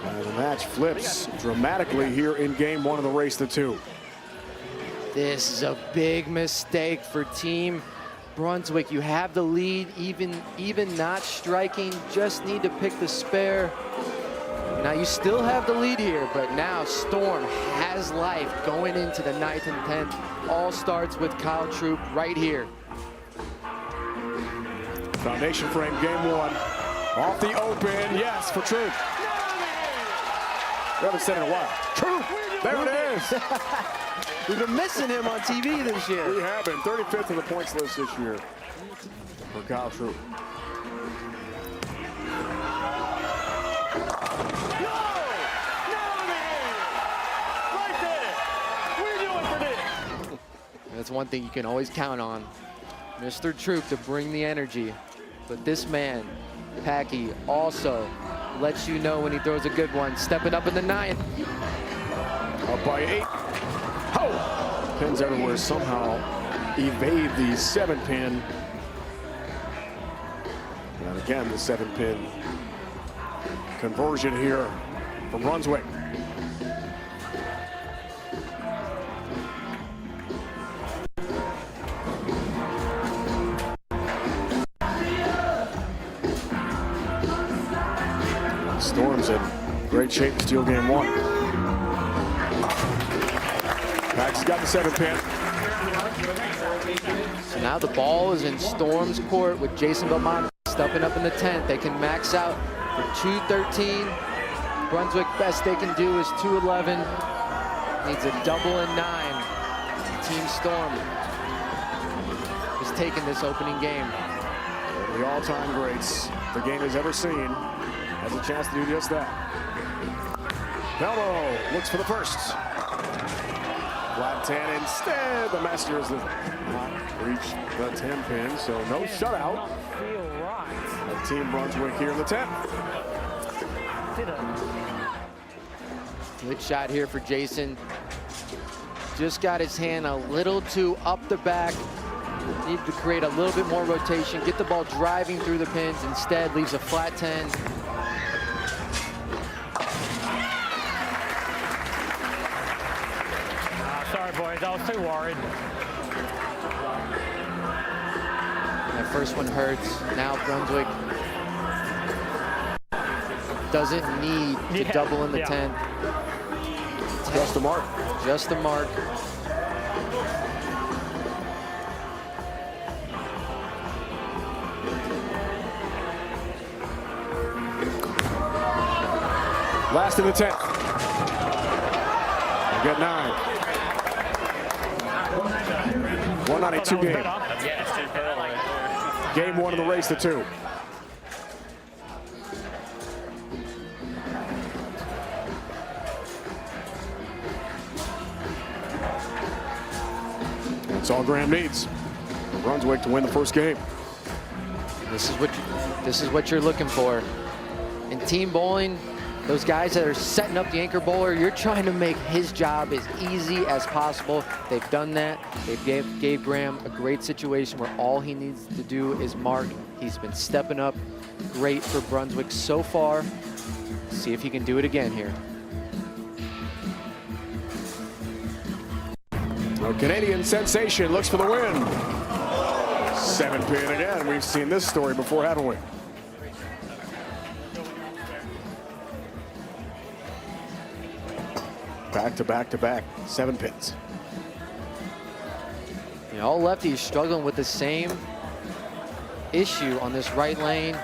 And the match flips dramatically here in game 1 of the race to 2. This is a big mistake for Team Brunswick. You have the lead, even not striking, just need to pick the spare. Now you still have the lead here, but now Storm has life going into the 9th and 10th. All starts with Kyle Troop right here. Foundation frame, game 1. Off the open, yes, for Troop. We haven't said it in a while. Troop, there it is. We've been missing him on TV this year. We have been 35th in the points list this year for Kyle Troop. That's one thing you can always count on. Mr. Troop to bring the energy. But this man, Packy, also lets you know when he throws a good one. Stepping up in the 9th. Up by 8. Oh! Pins everywhere somehow evade the 7 pin. And again, the 7 pin conversion here from Brunswick. Storm's in great shape to steal game 1. Pack's got the 7 pin. So now the ball is in Storm's court with Jason Belmont stepping up in the 10th. They can max out for 213. Brunswick, best they can do is 211. Needs a double and 9. Team Storm is taking this opening game. One of the all-time greats the game has ever seen has a chance to do just that. Bello looks for the first. Flat 10 instead. The Masters have not reached the 10 pin, so no shutout. Of Team Brunswick here in the 10th. Good shot here for Jason. Just got his hand a little too up the back. Needed to create a little bit more rotation, get the ball driving through the pins. Instead, leaves a flat 10. Sorry, boys. I was too worried. That first one hurts. Now Brunswick doesn't need to double in the 10th. Just the mark. Just the mark. Last in the 10th. We got 9. 192 game. Game 1 of the race to 2. That's all Graham needs for Brunswick to win the first game. This is what you're looking for. In team bowling, those guys that are setting up the anchor bowler, you're trying to make his job as easy as possible. They've done that. They gave Graham a great situation where all he needs to do is mark. He's been stepping up great for Brunswick so far. See if he can do it again here. A Canadian sensation looks for the win. 7 pin again. We've seen this story before, haven't we? back-to-back-to-back 7 pins. You know, all lefties struggling with the same issue on this right lane.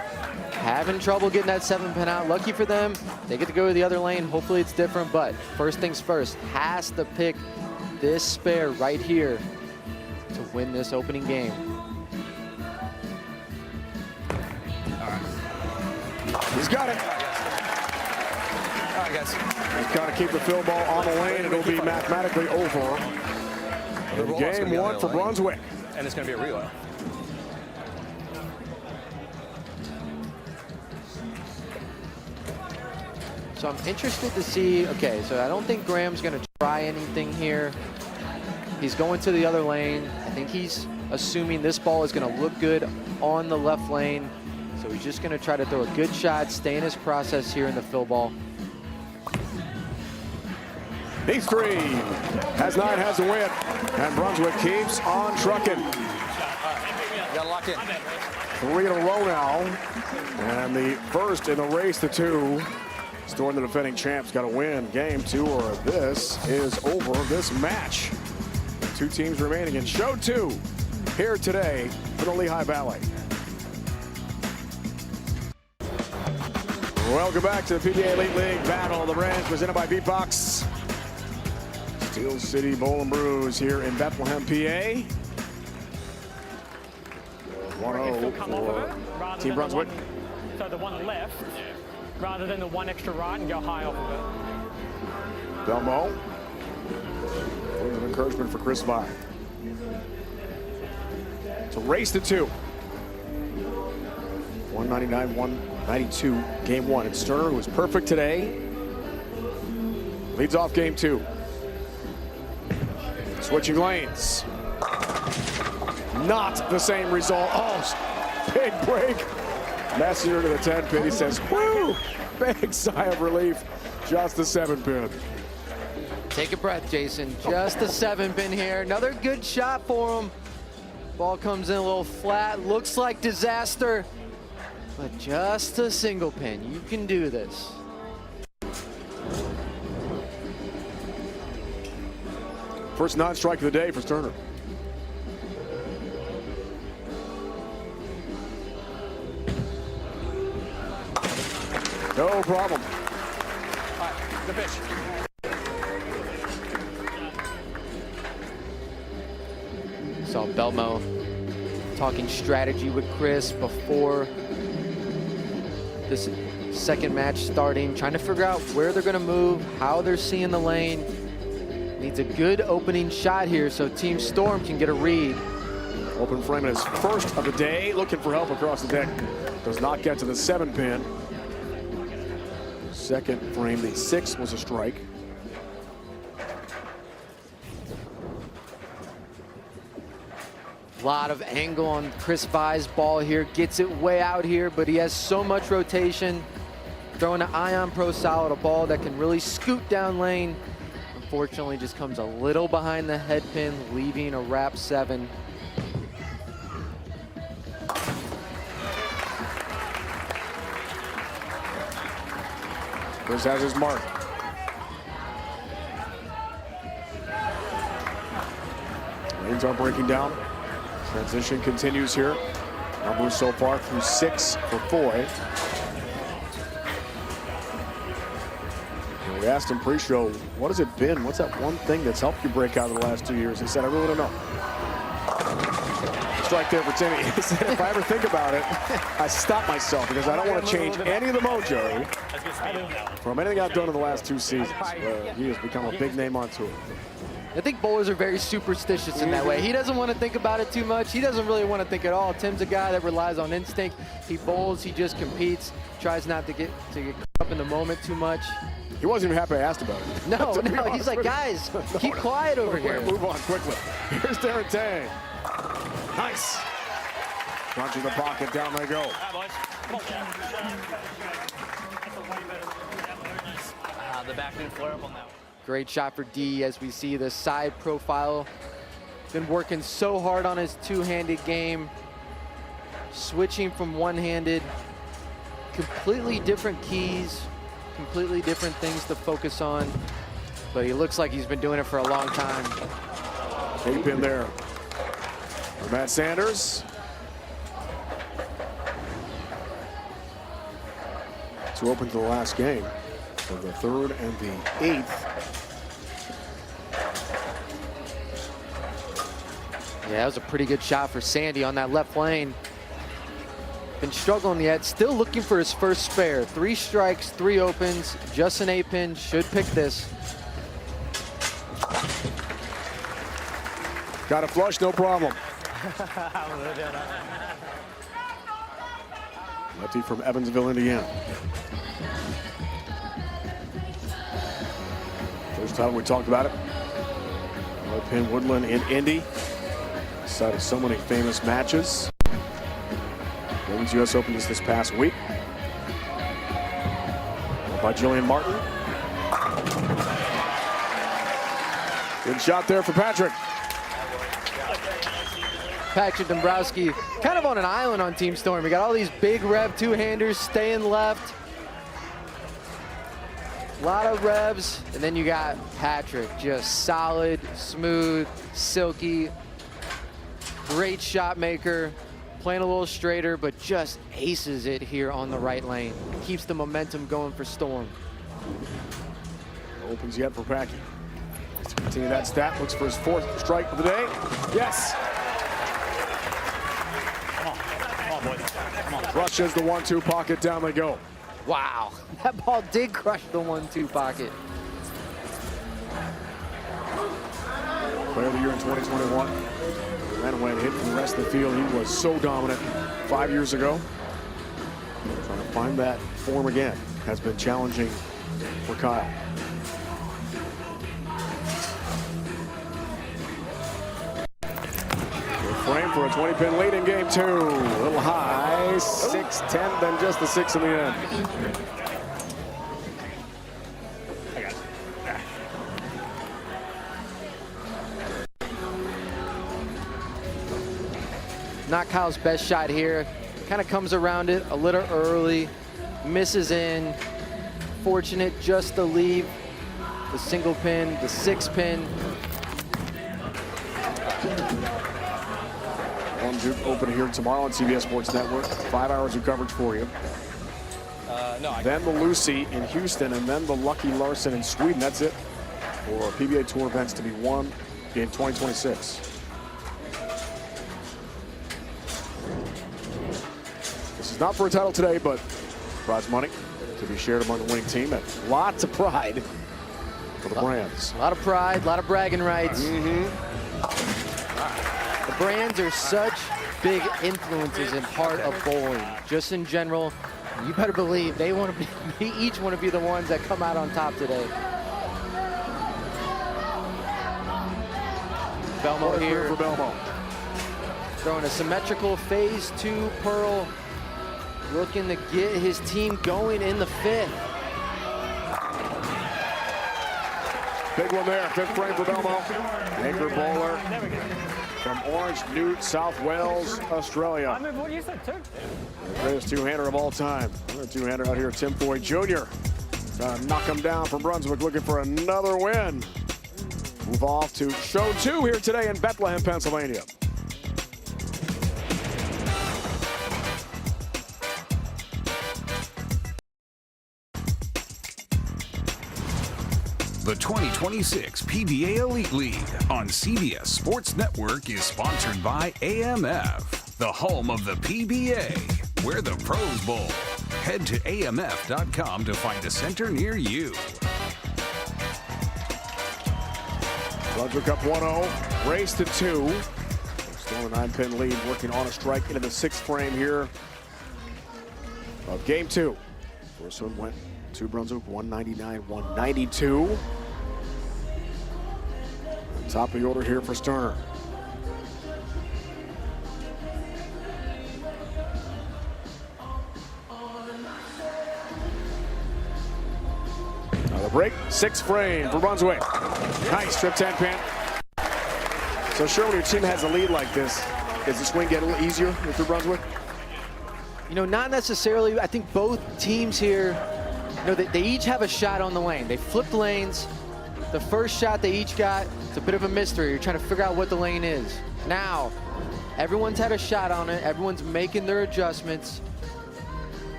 Having trouble getting that 7-pin out. Lucky for them, they get to go to the other lane. Hopefully it's different, but first things first, has to pick this spare right here to win this opening game. He's got it. All right, guys. He's got to keep the field ball on the lane. It'll be mathematically over. In game 1 for Brunswick. And it's going to be a relay. So I'm interested to see, okay, so I don't think Graham's gonna try anything here. He's going to the other lane. I think he's assuming this ball is gonna look good on the left lane. So he's just gonna try to throw a good shot, stay in his process here in the fill ball. These 3 has 9, has a win. And Brunswick keeps on trucking. You got to lock in. 3 in a row now. And the first in the race to 2. Storm, the defending champs, got to win game 2 or this is over this match. 2 teams remaining in show 2 here today for the Lehigh Valley. Welcome back to the PBA Elite League Battle of the Brands presented by Beatbox. Steel City Bowl and Brews here in Bethlehem, PA. 1-0 for Team Brunswick. So the one left, rather than the one extra right and go high off of it. Belmo. Words of encouragement for Chris Vine. It's a race to 2. 199-192 game 1. And Sterner, who was perfect today, leads off game 2. Switching lanes. Not the same result. Oh, big break. Messier to the 10-pin. He says, whoo! Big sigh of relief. Just the 7-pin. Take a breath, Jason. Just a 7-pin here. Another good shot for him. Ball comes in a little flat. Looks like disaster. But just a single pin. You can do this. First non-strike of the day for Sterner. No problem. All right, the pitch. Saw Belmo talking strategy with Chris before this second match starting, trying to figure out where they're going to move, how they're seeing the lane. Needs a good opening shot here so Team Storm can get a read. Open frame in his first of the day, looking for help across the deck. Does not get to the 7-pin. Second frame, the 6 was a strike. A lot of angle on Chris Vai's ball here. Gets it way out here, but he has so much rotation. Throwing an Ion Pro Solid, a ball that can really scoot down lane. Unfortunately, just comes a little behind the head pin, leaving a wrap 7. Chris has his mark. Lanes are breaking down. Transition continues here. Numbers so far through 6 for Foy. And we asked him pre-show, what has it been? What's that one thing that's helped you break out in the last 2 years? He said, I really don't know. Strike there for Timmy. He said, if I ever think about it, I stop myself because I don't want to change any of the mojo from anything I've done in the last 2 seasons. He has become a big name on tour. I think bowlers are very superstitious in that way. He doesn't want to think about it too much. He doesn't really want to think at all. Tim's a guy that relies on instinct. He bowls, he just competes, tries not to get caught up in the moment too much. He wasn't even happy I asked about it. No, he's like, guys, keep quiet over here. Move on quickly. Here's Darren Tang. Nice. Punch in the pocket, down they go. The back didn't flare up on that one. Great shot for D as we see the side profile. Been working so hard on his two-handed game. Switching from one-handed. Completely different keys. Completely different things to focus on. but he looks like he's been doing it for a long time. Big pin there for Matt Sanders. 2 open to the last game for the 3rd and the 8th. Yeah, that was a pretty good shot for Sandy on that left lane. Been struggling yet, still looking for his first spare. 3 strikes, 3 opens, just an 8-pin, should pick this. Got a flush, no problem. Lefty from Evansville, Indiana. First time we talked about it. Pin Woodland in Indy. Site of so many famous matches. Women's U.S. Open this past week. By Jillian Martin. Good shot there for Patrick. Patrick Dombrowski kind of on an island on Team Storm. We got all these big rev two-handers staying left. A lot of revs, and then you got Patrick, just solid, smooth, silky, great shot maker, playing a little straighter, but just aces it here on the right lane. Keeps the momentum going for Storm. Opens yet for Packy. Let's continue that stat. Looks for his 4th strike of the day. Yes. Come on, boys. Come on. Crushes the 1-2 pocket. Down they go. Wow, that ball did crush the 1-2 pocket. Player of the year in 2021. Ran away and hit from the rest of the field. He was so dominant 5 years ago. Trying to find that form again has been challenging for Kyle. Good frame for a 20-pin lead in game 2. A little high, 6-10, then just the 6 in the end. I got it. Not Kyle's best shot here. Kind of comes around it a little early, misses in. Fortunate just to leave the single pin, the 6-pin. One Duke Open here tomorrow on CBS Sports Network. 5 hours of coverage for you. Then the Lucy in Houston, and then the Lucky Larson in Sweden. That's it for PBA Tour events to be won in 2026. This is not for a title today, but prize money to be shared among the winning team, and lots of pride for the brands. A lot of pride, a lot of bragging rights. The brands are such big influences and part of bowling. Just in general, you better believe they want to be, each want to be the ones that come out on top today. Belmo here for Belmo. throwing a symmetrical phase 2 pearl, looking to get his team going in the 5th. Big one there, 5th frame for Belmo. Anchor bowler from Orange, Newt, South Wales, Australia. I mean, what you said too. The greatest two-hander of all time. Another two-hander out here, Tim Foy Jr. Trying to knock him down from Brunswick, looking for another win. Move off to show 2 here today in Bethlehem, Pennsylvania. The 2026 PBA Elite League on CBS Sports Network is sponsored by AMF, the home of the PBA, where the pros bowl. Head to amf.com to find a center near you. Brunswick up 1-0, race to 2. Still a 9-pin lead, working on a strike into the 6th frame here of game 2. First one went to Brunswick, 199-192. Top of the order here for Sterner. Now the break, 6th frame for Brunswick. Nice trip 10-pin. So sure, when your team has a lead like this, does the swing get a little easier with your Brunswick? You know, not necessarily. I think both teams here, you know, they each have a shot on the lane. They flipped lanes. The first shot they each got, it's a bit of a mystery. You're trying to figure out what the lane is. Now, everyone's had a shot on it. Everyone's making their adjustments.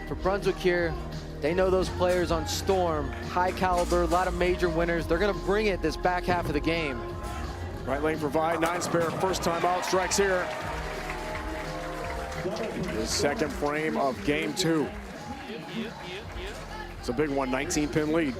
For Brunswick here, they know those players on Storm, high caliber, a lot of major winners. They're gonna bring it this back half of the game. Right lane provide, 9 spare, first time out, strikes here. The second frame of game 2. It's a big one, 19-pin lead.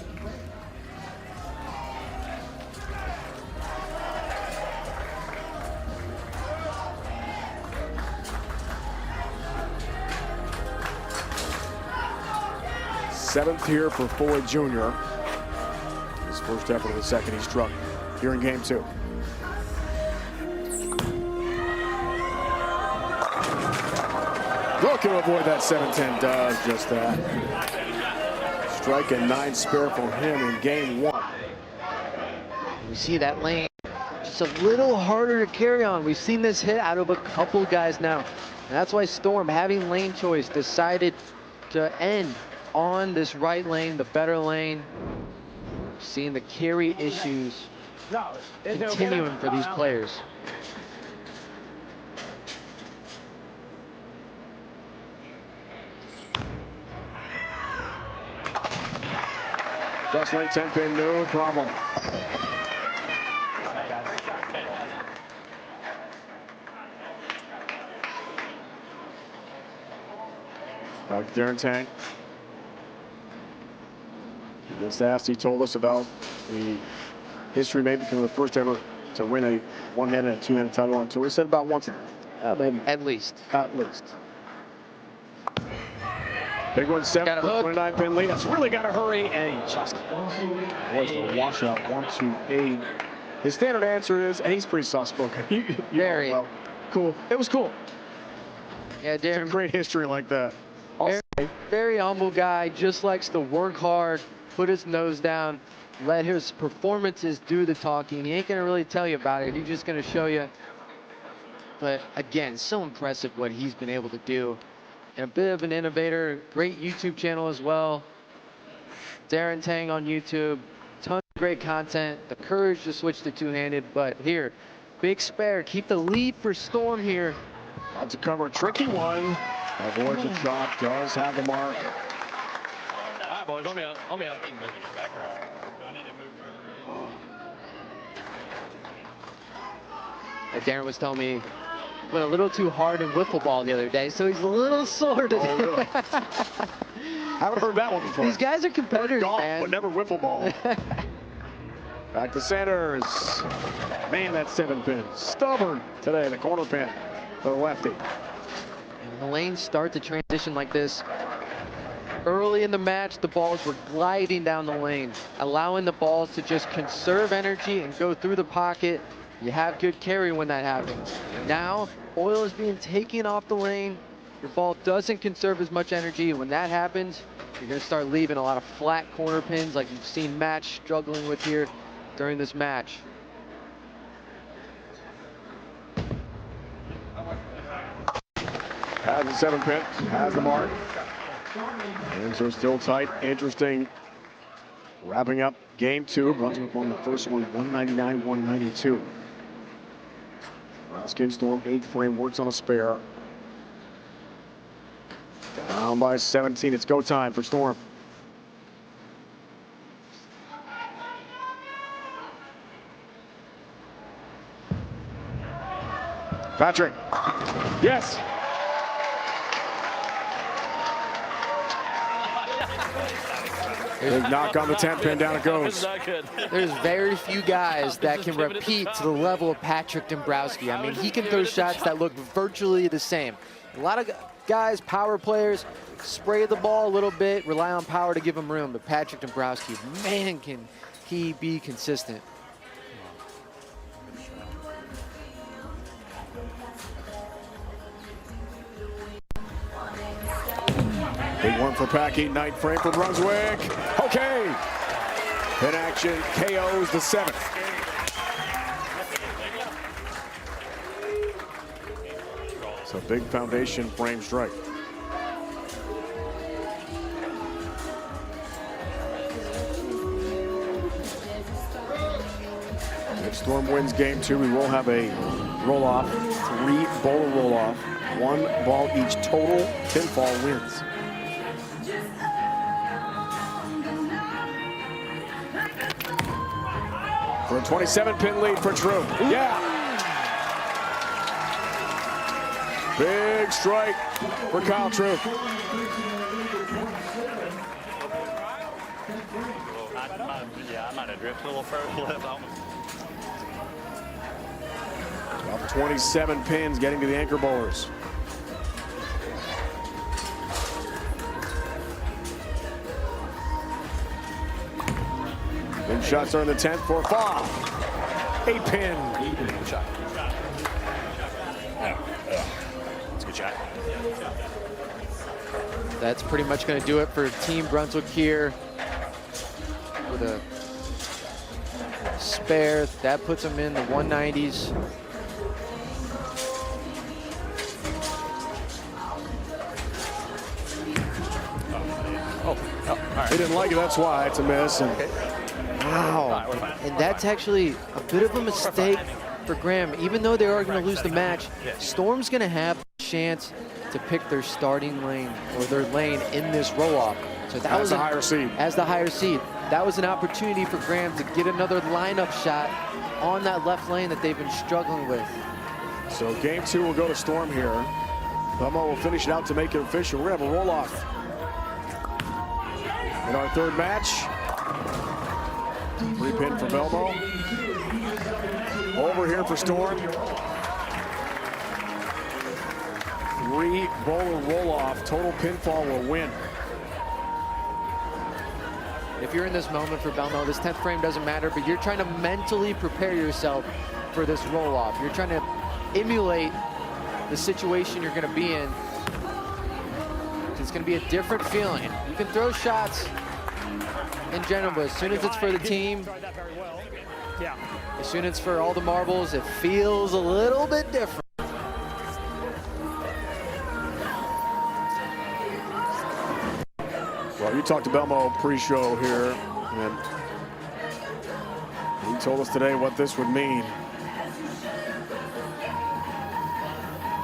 Seventh here for Floyd Jr. His first effort of the second he struck here in game 2. Looking to avoid that 7-10, does just that. Strike and 9 spare for him in game 1. We see that lane just a little harder to carry on. We've seen this hit out of a couple guys now. And that's why Storm, having lane choice, decided to end on this right lane, the better lane. Seeing the carry issues continuing for these players. Just lane 10-pin, no problem. Back to Darren Tang. This asked, he told us about the history, maybe becoming the first ever to win a one-handed and two-handed title on tour. He said about once, maybe. At least. At least. Big one, 7 for 29-pin lead. It's really got to hurry, and he just was a washout. 1-2-8. His standard answer is, and he's pretty soft-spoken. Very. Well, cool. It was cool. Yeah, Darren. Great history like that. Very humble guy, just likes to work hard, put his nose down, let his performances do the talking. He ain't gonna really tell you about it. He's just gonna show you. But again, so impressive what he's been able to do. And a bit of an innovator, great YouTube channel as well. Darren Tang on YouTube, tons of great content. The courage to switch to two-handed, but here, big spare, keep the lead for Storm here. About to cover a tricky one. Avoids a shot, does have the mark. All right, boys, let me up. Darren was telling me went a little too hard in wiffle ball the other day, so he's a little sore today. Oh, really? Haven't heard that one before. These guys are competitors, Golf, man. but never wiffle ball. Back to Sanders. Man, that 7-pin. Stubborn today, the corner pin. The lefty. And the lanes start to transition like this. Early in the match, the balls were gliding down the lane, allowing the balls to just conserve energy and go through the pocket. You have good carry when that happens. Now, oil is being taken off the lane. Your ball doesn't conserve as much energy. When that happens, you're going to start leaving a lot of flat corner pins like you've seen Matt struggling with here during this match. Has the 7-pin, has the mark. Hands are still tight. Interesting. Wrapping up game 2. Brunswick won the first one, 199-192. Skin Storm, 8th frame, works on a spare. Down by 17. It's go time for Storm. Patrick. Yes. Big knock on the 10-pin, down it goes. There's very few guys that can repeat to the level of Patrick Dombrowski. I mean, he can throw shots that look virtually the same. A lot of guys, power players, spray the ball a little bit, rely on power to give him room. But Patrick Dombrowski, man, can he be consistent. Big one for Packy, 9th frame for Brunswick. Okay. Pin action, KOs the 7th. It's a big foundation frame strike. If Storm wins game 2, we will have a roll-off, 3 bowler roll-off, 1 ball each. Total pinfall wins. For a 27-pin lead for True. Yeah. Big strike for Kyle True. Yeah, I might have drifted a little further. About 27 pins getting to the anchor bowlers. And shots are in the 10th for Fa. 8 pin. Good shot. It's a good shot. That's pretty much going to do it for Team Brunswick here. With a spare, that puts them in the 190s. All right. He didn't like it, that's why it's a miss. And Wow. And that's actually a bit of a mistake for Graham. Even though they are going to lose the match, Storm's going to have a chance to pick their starting lane or their lane in this roll-off. So that was a higher seed. As the higher seed, that was an opportunity for Graham to get another lineup shot on that left lane that they've been struggling with. so game 2 will go to Storm here. Belmo will finish it out to make it official. We're going to have a roll-off in our 3rd match. 3 pin for Belmo. Over here for Storm. 3 bowler roll-off. Total pinfall will win. If you're in this moment for Belmo, this 10th frame doesn't matter, but you're trying to mentally prepare yourself for this roll-off. You're trying to emulate the situation you're going to be in. It's going to be a different feeling. You can throw shots in general, but as soon as it's for the team, as soon as it's for all the marbles, it feels a little bit different. Well, you talked to Belmo pre-show here, and he told us today what this would mean.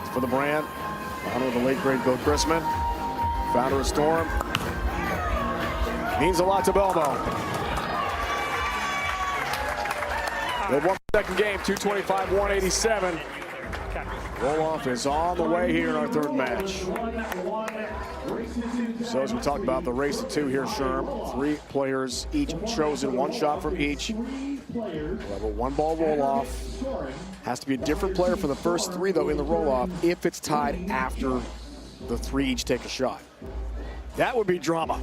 It's for the brand, honor of the late great Bill Chrisman, founder of Storm. Means a lot to Belmo. They won the 2nd game, 225-187. Roll-off is on the way here in our 3rd match. So as we talked about the race to 2 here, Sherm, 3 players each chosen, 1 shot from each. We'll have a 1-ball roll-off. Has to be a different player for the first 3 though in the roll-off if it's tied after the 3 each take a shot. That would be drama.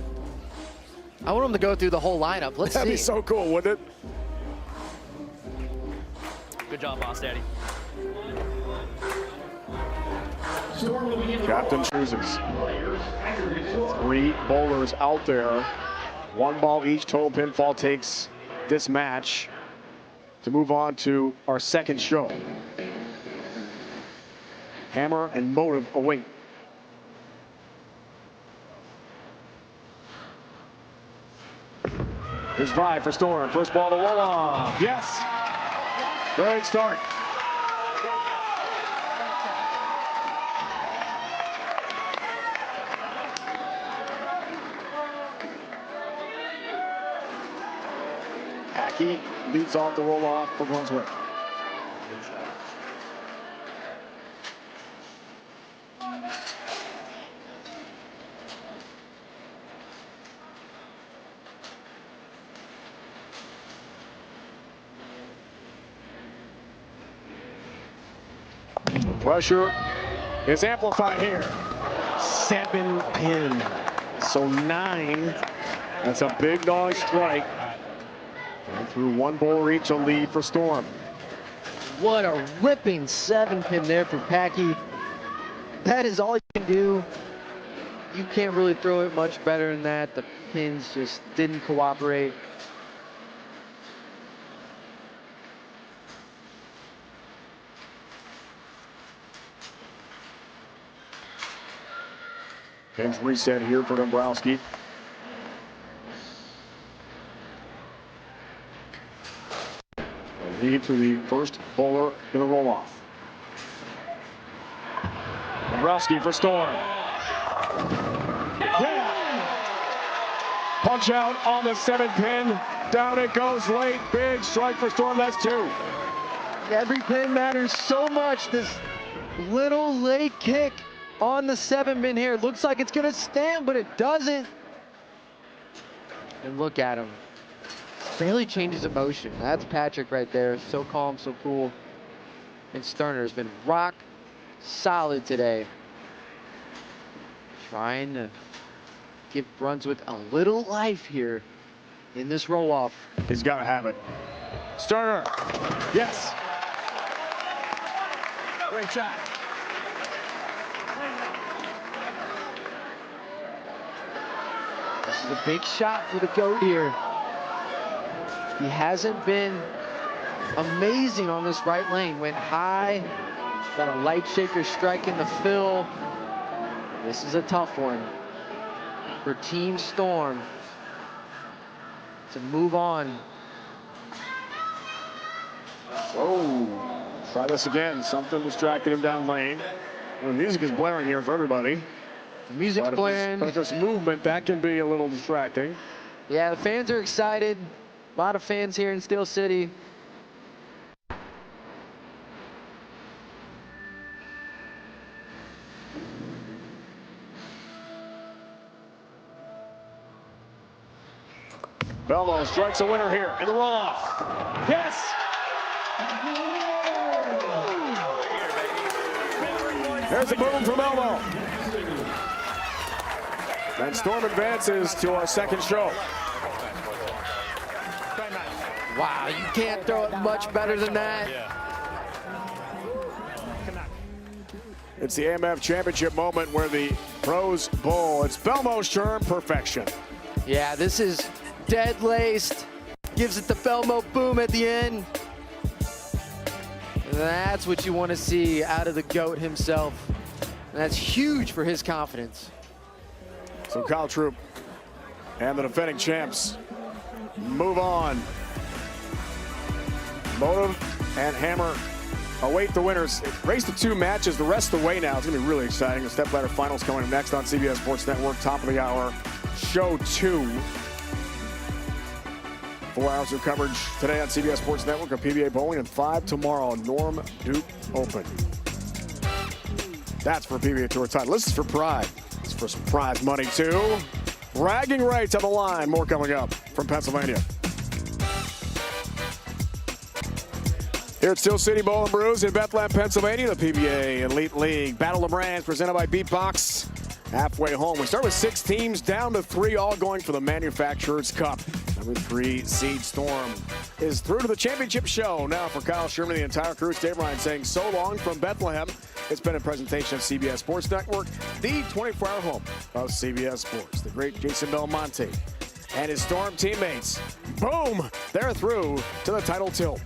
I want them to go through the whole lineup. Let's see. That'd be so cool, wouldn't it? Good job, boss daddy. Captain chooses 3 bowlers out there. 1 ball each. Total pinfall takes this match to move on to our 2nd show. Hammer and motive await. Here's 5 for Storm. First ball to roll off. Yes. Great start. Hackey leads off the roll-off for Brunswick. Pressure is amplified here. 7 pin. So 9. That's a big dog strike. And through 1 bowler each, a lead for Storm. What a ripping 7 pin there for Packy. That is all you can do. You can't really throw it much better than that. The pins just didn't cooperate. Pins reset here for Dombrowski. lead to the first bowler in the roll-off. Dombrowski for Storm. Yeah. Punch out on the 7th pin. Down it goes late. Big strike for Storm. That's 2. Every pin matters so much. This little late kick on the 7th pin here. Looks like it's going to stand, but it doesn't. And look at him. Barely changes emotion. That's Patrick right there. So calm, so cool. And Sterner's been rock solid today. Trying to give Brunswick a little life here in this roll-off. He's got to have it. Sterner. Yes. Great shot. This is a big shot for the GOAT here. He hasn't been amazing on this right lane. Went high, got a light shaker strike in the fill. This is a tough one for Team Storm to move on. Oh, try this again. Something distracted him down lane. The music is blaring here for everybody. The music's blaring. But this movement, that can be a little distracting. Yeah, the fans are excited. A lot of fans here in Steel City. Belmo strikes a winner here in the roll-off. Yes! There's a boom from Belmo. And Storm advances to our second show. Wow, you can't throw it much better than that. It's the AMF Championship moment where the pros bowl. It's Belmo's turn, perfection. Yeah, this is dead laced. Gives it the Belmo boom at the end. That's what you want to see out of the GOAT himself. And that's huge for his confidence. So Kyle Troop and the defending champs move on. Motive and Hammer await the winners. Race to 2 matches. The rest of the way now. It's going to be really exciting. The stepladder finals coming up next on CBS Sports Network. Top of the hour, show 2. 4 hours of coverage today on CBS Sports Network of PBA Bowling, and 5 tomorrow, Norm Duke Open. That's for PBA Tour title. This is for pride. It's for some prize money too. Bragging rights on the line. More coming up from Pennsylvania. Here at Steel City Bowl and Brews in Bethlehem, Pennsylvania, the PBA Elite League Battle of Brands presented by Beatbox. Halfway home. We start with 6 teams, down to 3, all going for the Manufacturers Cup. Number 3 seed Storm is through to the championship show. Now for Kyle Sherman, the entire crew, Dave Ryan saying so long from Bethlehem. It's been a presentation of CBS Sports Network, the 24-hour home of CBS Sports. The great Jason Belmonte and his Storm teammates. Boom! They're through to the title tilt.